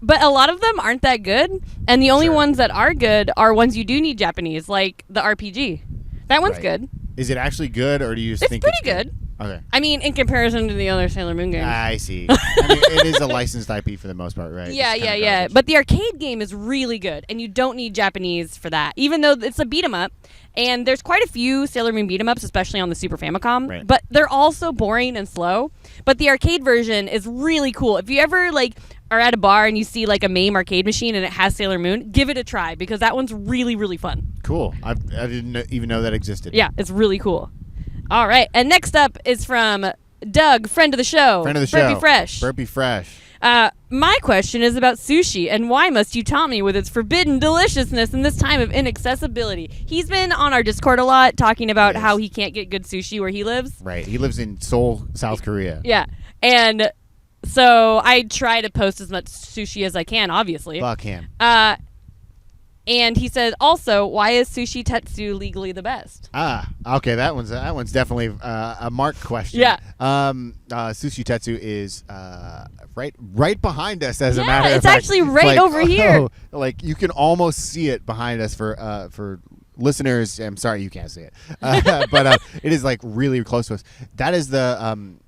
But a lot of them aren't that good, and the only ones that are good are ones you do need Japanese, like the RPG. That one's good. Is it actually good, or do you think it's pretty good? Okay. I mean, in comparison to the other Sailor Moon games. I see. I mean, it is a licensed IP for the most part, right? Yeah. But the arcade game is really good, and you don't need Japanese for that, even though it's a beat-em-up. And there's quite a few Sailor Moon beat-em-ups, especially on the Super Famicom. Right. But they're all so boring and slow. But the arcade version is really cool. If you ever are at a bar and you see like a MAME arcade machine and it has Sailor Moon, give it a try because that one's really, really fun. Cool. I didn't even know that existed. Yeah, it's really cool. All right. And next up is from Doug, friend of the show. Burpee Fresh. My question is about sushi, and why must you taunt me with its forbidden deliciousness in this time of inaccessibility? He's been on our Discord a lot talking about how he can't get good sushi where he lives. Right. He lives in Seoul, South Korea. Yeah. And so I try to post as much sushi as I can, obviously. Fuck him. And he said, also, why is sushi tetsu legally the best? Okay, that one's definitely a Mark question. Yeah. Sushi tetsu is right behind us, as a matter of fact. It's actually right over here. Like you can almost see it behind us for listeners. I'm sorry you can't see it, but it is like really close to us. That is the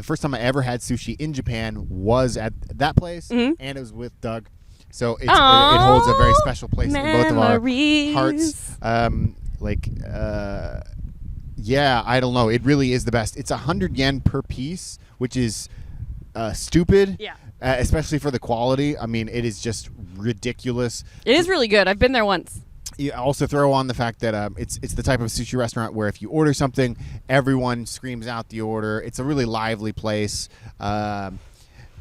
first time I ever had sushi in Japan was at that place, and it was with Doug. So it holds a very special place in both of our hearts. I don't know. It really is the best. It's 100 yen per piece, which is stupid. Yeah. Especially for the quality. I mean, it is just ridiculous. It is really good. I've been there once. You also throw on the fact that it's the type of sushi restaurant where if you order something, everyone screams out the order. It's a really lively place.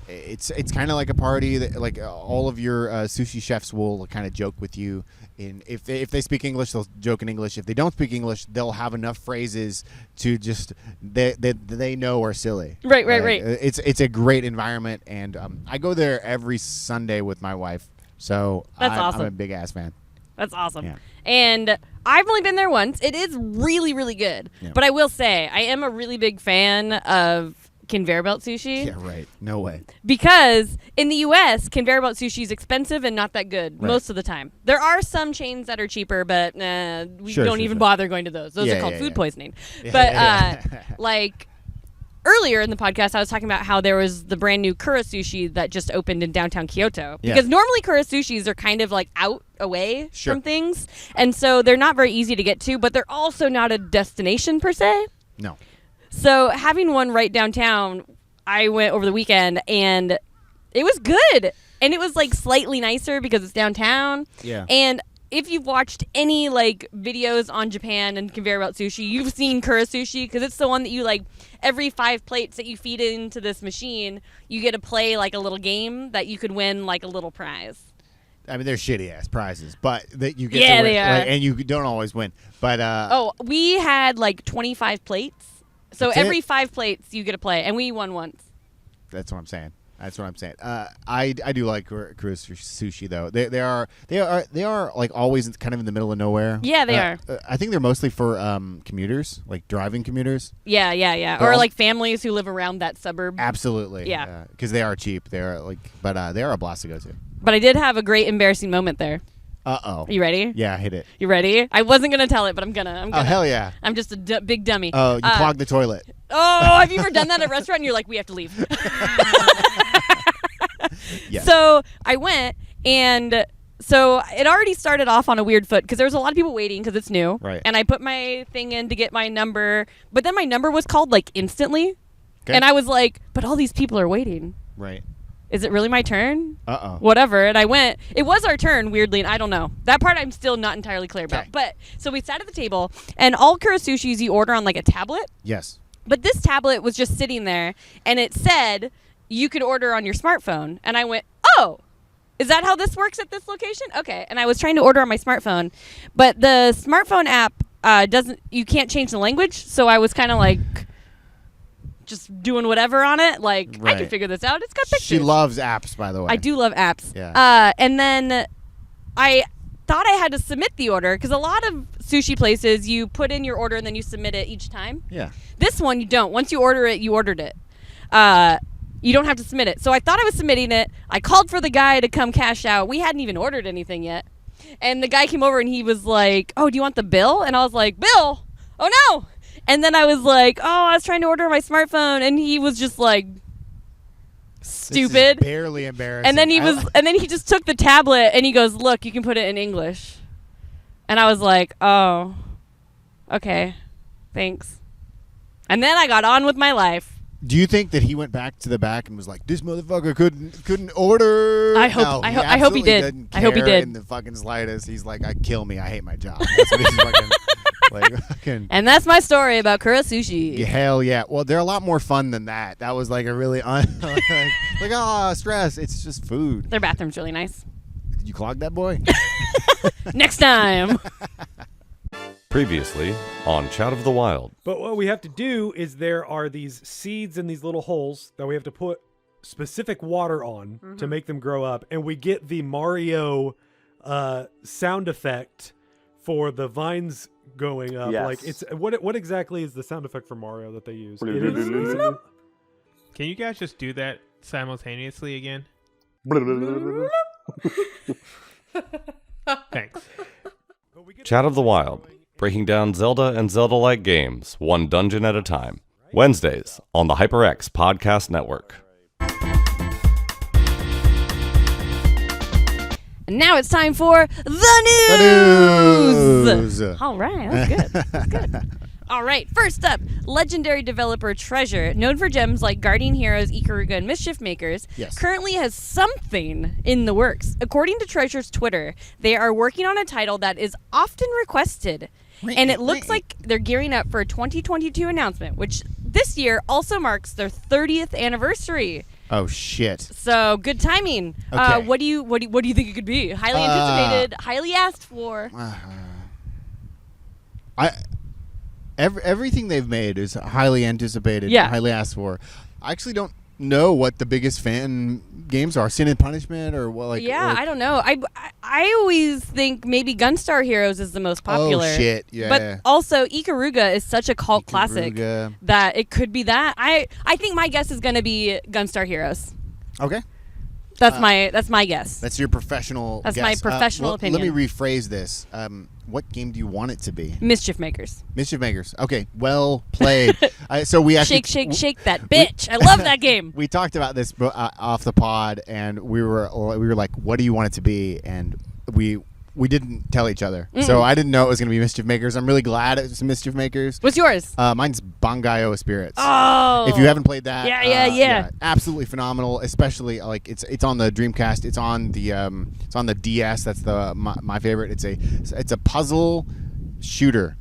It's kind of like a party that like all of your sushi chefs will kind of joke with you. If they speak English, they'll joke in English. If they don't speak English, they'll have enough phrases to just they know are silly. Right. It's a great environment, and I go there every Sunday with my wife. So awesome. I'm a big ass fan. That's awesome. Yeah. And I've only been there once. It is really, really good. Yeah. But I will say, I am a really big fan of conveyor belt sushi. Yeah, right. No way. Because in the U.S., conveyor belt sushi is expensive and not that good most of the time. There are some chains that are cheaper, but we don't even bother going to those. Those are called food poisoning. But earlier in the podcast, I was talking about how there was the brand new Kura Sushi that just opened in downtown Kyoto. Yeah. Because normally Kura Sushis are kind of like out away Sure. from things. And so they're not very easy to get to, but they're also not a destination per se. No. So having one right downtown, I went over the weekend and it was good. And it was like slightly nicer because it's downtown. Yeah. And if you've watched any like videos on Japan and conveyor belt sushi, you've seen Kura Sushi because it's the one that you like every 5 plates that you feed into this machine, you get to play like a little game that you could win like a little prize. I mean, they're shitty ass prizes, but that you get Yeah, to win, they are. and you don't always win. But We had like 25 plates. So That's every it? 5 plates you get to play, and we won once. That's what I'm saying. I do like Kura Sushi though. They are like always kind of in the middle of nowhere. Yeah, they are. I think they're mostly for commuters, like driving commuters. Yeah. They're Or all- like families who live around that suburb. Absolutely. Yeah. Because they are cheap. They are they are a blast to go to. But I did have a great embarrassing moment there. Uh-oh. You ready? Yeah, hit it. You ready? I wasn't going to tell it, but I'm gonna. Oh, hell yeah. I'm just a big dummy. Oh, you clogged the toilet. Oh, have you ever done that at a restaurant and you're like, we have to leave? Yes. So I went, and so it already started off on a weird foot because there was a lot of people waiting because it's new. Right. And I put my thing in to get my number, but then my number was called like instantly. Okay. And I was like, but all these people are waiting. Right. Is it really my turn? Uh-oh. Whatever. And I went. It was our turn, weirdly, and I don't know. That part I'm still not entirely clear about. Okay. But so we sat at the table, and all Kura Sushis you order on like a tablet. Yes. But this tablet was just sitting there, and it said you could order on your smartphone. And I went, oh, is that how this works at this location? Okay. And I was trying to order on my smartphone, but the smartphone app you can't change the language. So I was kind of like just doing whatever on it. Like, I can Right. figure this out. It's got pictures. She loves apps, by the way. I do love apps. Yeah. And then I thought I had to submit the order because a lot of sushi places, you put in your order and then you submit it each time. Yeah. This one, you don't. Once you order it, you ordered it. You don't have to submit it. So I thought I was submitting it. I called for the guy to come cash out. We hadn't even ordered anything yet. And the guy came over and he was like, oh, do you want the bill? And I was like, bill? Oh, no. And then I was like, oh, I was trying to order on my smartphone. And he was just like, stupid. This is barely embarrassing. And then he just took the tablet and he goes, look, you can put it in English. And I was like, oh, okay, thanks. And then I got on with my life. Do you think that he went back to the back and was like, "This motherfucker couldn't order"? I hope- No, I hope he absolutely did. doesn't I hope he care did. in the fucking slightest. He's like, "Kill me. I hate my job." That's what he's fucking like. Fucking, And that's my story about Kura Sushi. yeah, hell yeah. Well, they're a lot more fun than that. That was like a really stress. It's just food. Their bathroom's really nice. Did you clog that boy? Next time. Previously on Chat of the Wild. But what we have to do is there are these seeds in these little holes that we have to put specific water on to make them grow up. And we get the Mario sound effect for the vines going up. Yes. Like it's what exactly is the sound effect for Mario that they use? It is- Can you guys just do that simultaneously again? Thanks. Chat of the Wild. Breaking down Zelda and Zelda-like games, one dungeon at a time. Wednesdays on the HyperX Podcast Network. And now it's time for the news. news. All right, that's good. That's good. All right, first up, legendary developer Treasure, known for gems like Guardian Heroes, Ikaruga, and Mischief Makers, Yes. currently has something in the works. According to Treasure's Twitter, they are working on a title that is often requested, and it looks like they're gearing up for a 2022 announcement, which this year also marks their 30th anniversary. Oh shit. So good timing. Okay. What do you think it could be? Highly anticipated, highly asked for. Everything they've made is highly anticipated, Yeah. highly asked for. I actually don't know what the biggest fan games are. Sin and Punishment or what? I don't know. I always think maybe Gunstar Heroes is the most popular. Oh shit! Yeah. But also Ikaruga is such a cult classic Ikaruga. that it could be that. I think my guess is going to be Gunstar Heroes. Okay. That's my guess. That's your professional That's guess. my professional opinion. Let me rephrase this. What game do you want it to be? Mischief Makers. Mischief Makers. Okay, well played. So we actually Shake that bitch. I love that game. We talked about this off the pod, and we were like, "What do you want it to be?" And we didn't tell each other, so I didn't know it was going to be Mischief Makers. I'm really glad it was Mischief Makers. What's yours? Mine's Bangai-O Spirits. Oh, if you haven't played that, yeah, absolutely phenomenal. Especially like it's on the Dreamcast. It's on the DS. That's my favorite. It's a puzzle shooter.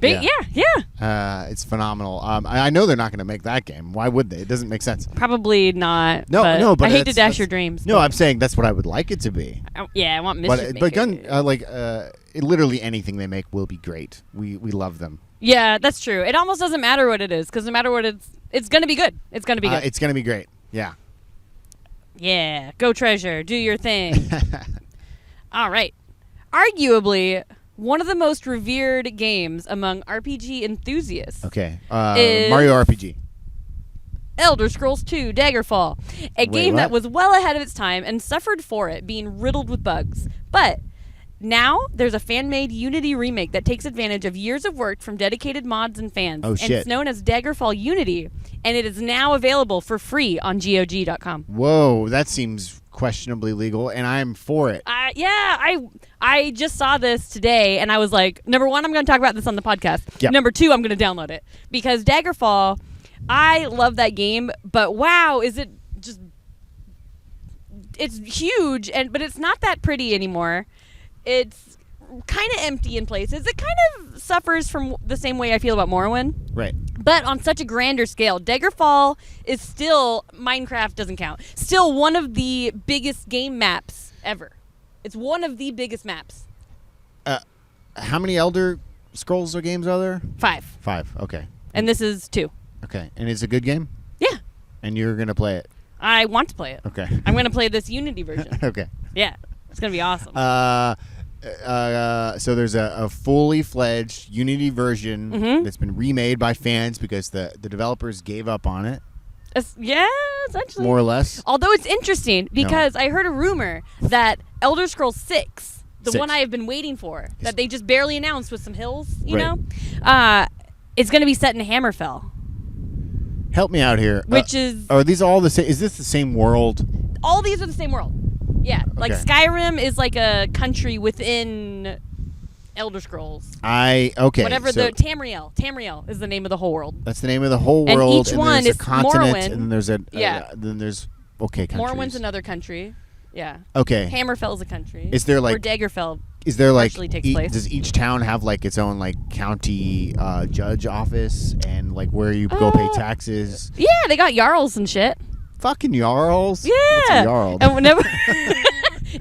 It's phenomenal. I know they're not going to make that game. Why would they? It doesn't make sense. Probably not. No, but I hate to dash your dreams. No, I'm saying that's what I would like it to be. I want Mischief Makers. Literally anything they make will be great. We love them. Yeah, that's true. It almost doesn't matter what it is, because no matter what it's going to be good. It's going to be good. It's going to be great. Yeah. Yeah. Go Treasure. Do your thing. All right. Arguably one of the most revered games among RPG enthusiasts. Okay. Mario RPG. Elder Scrolls 2 Daggerfall. A game that what? was well ahead of its time and suffered for it being riddled with bugs. But now there's a fan-made Unity remake that takes advantage of years of work from dedicated mods and fans. Oh, and shit. it's known as Daggerfall Unity, and it is now available for free on GOG.com. Whoa, that seems questionably legal, and I'm for it. I just saw this today, and I was like, number one, I'm going to talk about this on the podcast. Yep. Number two, I'm going to download it. Because Daggerfall, I love that game, but wow, is it just... It's huge, but it's not that pretty anymore. It's kind of empty in places. It kind of suffers from the same way I feel about Morrowind. Right. But on such a grander scale, Daggerfall is still, Minecraft doesn't count, still one of the biggest game maps ever. It's one of the biggest maps. How many Elder Scrolls or games are there? 5. 5, okay. And this is 2. Okay, and it's a good game? Yeah. And you're going to play it? I want to play it. Okay. I'm going to play this Unity version. Okay. Yeah. It's going to be awesome. So there's a fully fledged Unity version that's been remade by fans because the developers gave up on it. Essentially. More or less. Although it's interesting because I heard a rumor that Elder Scrolls 6, the one I have been waiting for, that they just barely announced with some hills, you know, it's going to be set in Hammerfell. Help me out here. Which is... Are these all the same? Is this the same world? All these are the same world. Yeah. Like Skyrim is like a country within Elder Scrolls. Whatever so the Tamriel is the name of the whole world. that's the name of the whole world. And each one there's is a continent, Morrowind. and then there's a then there's countries. Morrowind's another country. Yeah. Okay. Hammerfell's a country. Is there where Daggerfell is there like actually takes place. Does each town have like its own like county judge office and like where you go pay taxes? Yeah, they got Jarls and shit. Fucking Jarls. Yeah. What's a Jarl? And whenever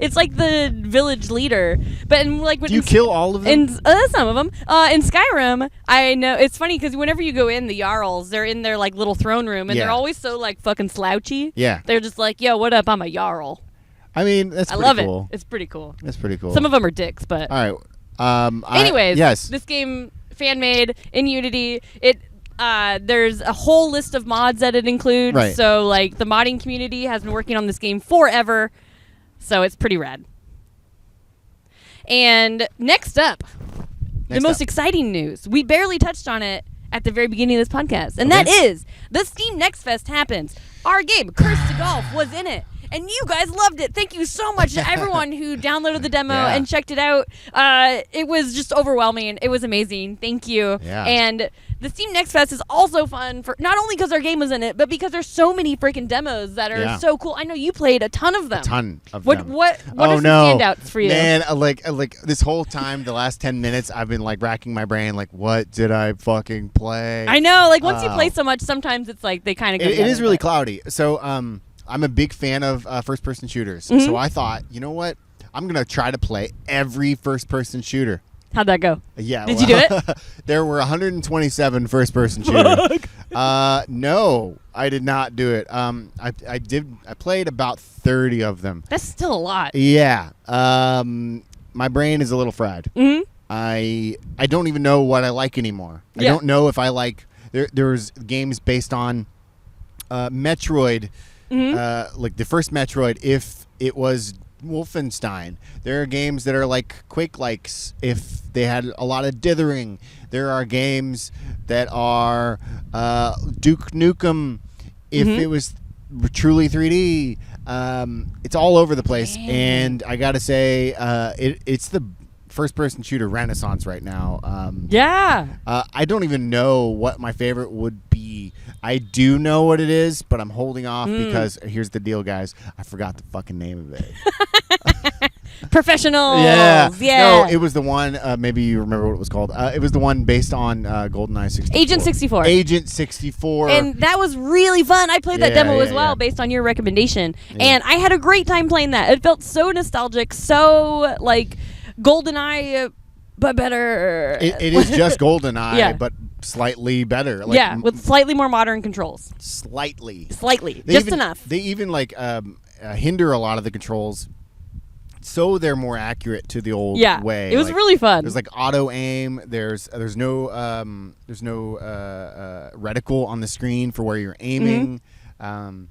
it's like the village leader, but do you kill all of them? In some of them. In Skyrim, I know it's funny because whenever you go in, the Jarls, they're in their like little throne room, and they're always so like fucking slouchy. Yeah. They're just like, "Yo, what up? I'm a Jarl." I mean, that's pretty love cool. it. It's pretty cool. That's pretty cool. Some of them are dicks, but all right. Anyways, yes. This game fan made in Unity. There's a whole list of mods that it includes. Right. So like the modding community has been working on this game forever. So it's pretty rad. And next up, the most exciting news. We barely touched on it at the very beginning of this podcast. And that is the Steam Next Fest happens. Our game, Curse to Golf, was in it. And you guys loved it. Thank you so much to everyone who downloaded the demo and checked it out. It was just overwhelming. It was amazing. Thank you. Yeah. And the Steam Next Fest is also fun for not only because our game was in it, but because there's so many freaking demos that are so cool. I know you played a ton of them. Them. What are some standouts for you? Man, like this whole time, the last 10 minutes, I've been like racking my brain, like, what did I fucking play? I know, like once you play so much, sometimes it's like they kind of go It is really cloudy. So I'm a big fan of first-person shooters. So I thought, you know what? I'm going to try to play every first-person shooter. How'd that go? Yeah. Did you do it? There were 127 first-person shooters. No, I did not do it. I played about 30 of them. That's still a lot. Yeah. My brain is a little fried. Mm-hmm. I don't even know what I like anymore. I don't know if I like... There's games based on Metroid like the first Metroid, if it was Wolfenstein. There are games that are like Quake-likes if they had a lot of dithering. There are games that are Duke Nukem if it was truly 3D. It's all over the place. Damn. And I gotta say, it's the first-person shooter renaissance right now. I don't even know what my favorite would be. I do know what it is, but I'm holding off because here's the deal, guys. I forgot the fucking name of it. Professionals. Yeah. Yeah. No, it was the one, maybe you remember what it was called. It was the one based on GoldenEye 64. Agent 64. Agent 64. And that was really fun. I played that demo as well based on your recommendation. Yeah. And I had a great time playing that. It felt so nostalgic, so like GoldenEye, but better. It is just GoldenEye, Yeah. but slightly better. Like, with slightly more modern controls. Slightly. Just enough. They even like hinder a lot of the controls, so they're more accurate to the old way. It was like, really fun. There's like auto aim. There's no reticle on the screen for where you're aiming. The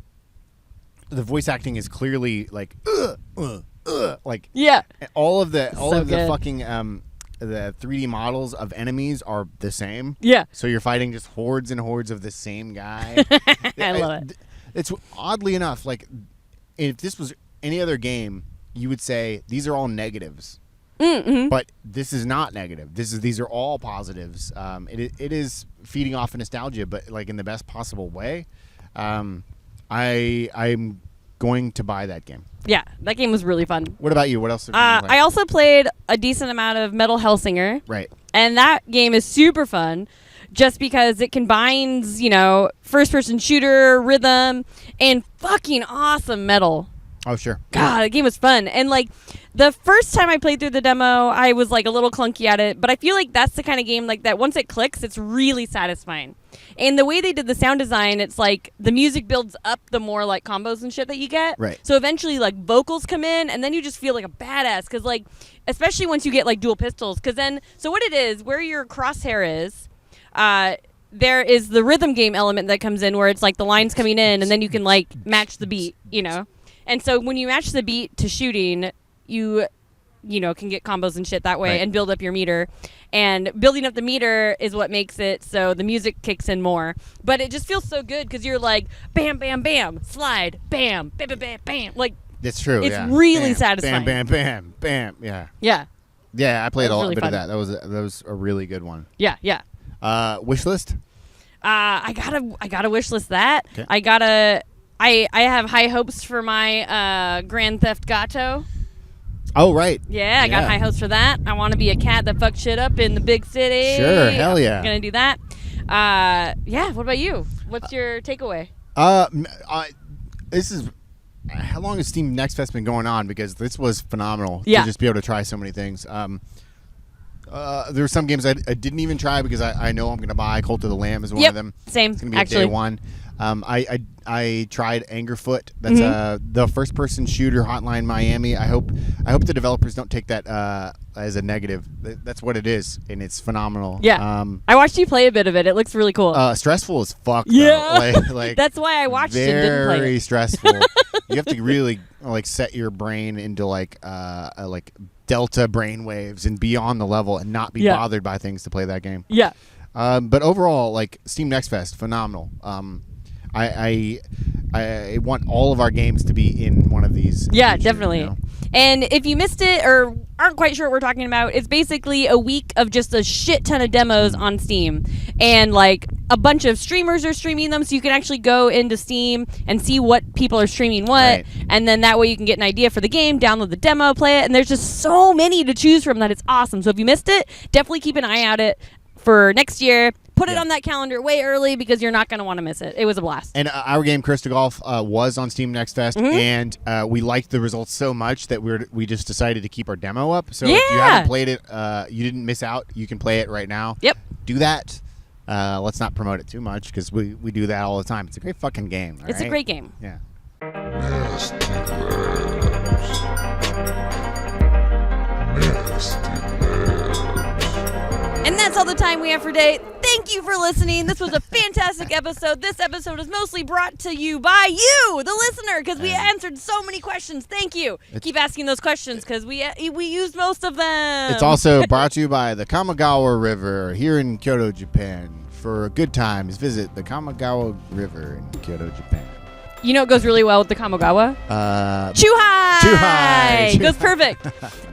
voice acting is clearly like like all of the fucking the 3D models of enemies are the same. Yeah. So you're fighting just hordes and hordes of the same guy. I love it. It's oddly enough, like if this was any other game, you would say these are all negatives. But this is not negative. These are all positives. It is feeding off of nostalgia, but like in the best possible way. I'm going to buy that game. Yeah, that game was really fun. What about you? What else have you played? I also played a decent amount of Metal Hellsinger. Right. And that game is super fun just because it combines, first-person shooter, rhythm, and fucking awesome metal. Oh, sure. God, that game was fun. And, like, the first time I played through the demo, I was, like, a little clunky at it. But I feel like that's the kind of game, like, that once it clicks, it's really satisfying. And the way they did the sound design, it's, like, the music builds up the more, like, combos and shit that you get. Right. So eventually, like, vocals come in, and then you just feel like a badass. Because, like, especially once you get, like, dual pistols. Because then, so what it is, where your crosshair is, there is the rhythm game element that comes in where it's, like, the lines coming in, and then you can, like, match the beat, And so when you match the beat to shooting, you can get combos and shit that way and build up your meter. And building up the meter is what makes it so the music kicks in more. But it just feels so good because you're like, bam, bam, bam, slide, bam, bam, bam, bam, bam. Like, it's true. It's really bam, satisfying. Bam, bam, bam, bam. Yeah. Yeah. Yeah, I played really a bit fun. of that. That was a really good one. Yeah, yeah. Wish list? I gotta wish list that. Okay. I have high hopes for my Grand Theft Auto. Oh, right. Yeah, I got high hopes for that. I want to be a cat that fucks shit up in the big city. Sure, hell yeah. I'm going to do that. What about you? What's your takeaway? This is... How long has Steam Next Fest been going on? Because this was phenomenal to just be able to try so many things. There were some games I didn't even try because I know I'm going to buy. Cult of the Lamb is one of them. Same, It's going to be actually. day one. I tried Angerfoot. That's the first-person shooter Hotline Miami. I hope the developers don't take that as a negative. That's what it is, and it's phenomenal. Yeah. I watched you play a bit of it. It looks really cool. Stressful as fuck. Yeah. Though. Like That's why I watched it and didn't play very it. stressful. You have to really set your brain into like delta brain waves and be on the level and not be bothered by things to play that game. Yeah. But overall, Steam Next Fest, phenomenal. I want all of our games to be in one of these. Yeah, features, definitely. And if you missed it or aren't quite sure what we're talking about, it's basically a week of just a shit ton of demos on Steam. And a bunch of streamers are streaming them, so you can actually go into Steam and see what people are streaming what. Right. And then that way you can get an idea for the game, download the demo, play it. And there's just so many to choose from that it's awesome. So if you missed it, definitely keep an eye out for next year. Put it on that calendar way early because you're not going to want to miss it. It was a blast. And our game, Crystal Golf, was on Steam Next Fest, and we liked the results so much that we just decided to keep our demo up. So if you haven't played it, you didn't miss out. You can play it right now. Yep. Do that. Let's not promote it too much because we do that all the time. It's a great fucking game. It's a great game. Yeah. And that's all the time we have for today. Thank Thank you for listening. This was a fantastic episode. This episode is mostly brought to you by you, the listener, because we answered so many questions. Thank you. Keep asking those questions because we used most of them. It's also brought to you by the Kamagawa River here in Kyoto, Japan. For good times, visit the Kamagawa River in Kyoto, Japan. You know it goes really well with the Kamagawa? Chuhai! Chuhai! Goes perfect.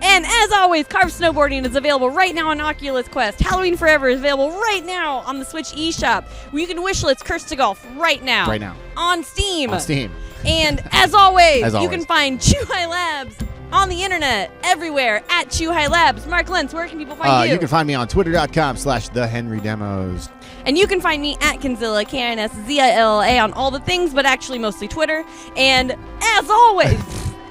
And as always, Carve Snowboarding is available right now on Oculus Quest. Halloween Forever is available right now on the Switch eShop. Where you can wishlist Curse to Golf right now. Right now. On Steam. On Steam. And as always, As you always. can find Chuhai Labs on the internet, everywhere, at Chuhai Labs. Mark Lentz, where can people find you? You can find me on twitter.com/thehenrydemos. And you can find me at Kinzilla, Kinszilla, on all the things, but actually mostly Twitter. And as always,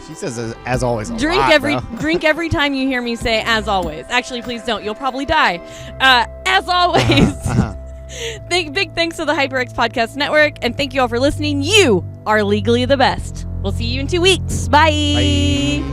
She says as always. a drink lot, every bro. drink every time you hear me say as always. Actually, please don't. You'll probably die. As always, big thanks to the HyperX Podcast Network, and thank you all for listening. You are legally the best. We'll see you in 2 weeks. Bye. Bye.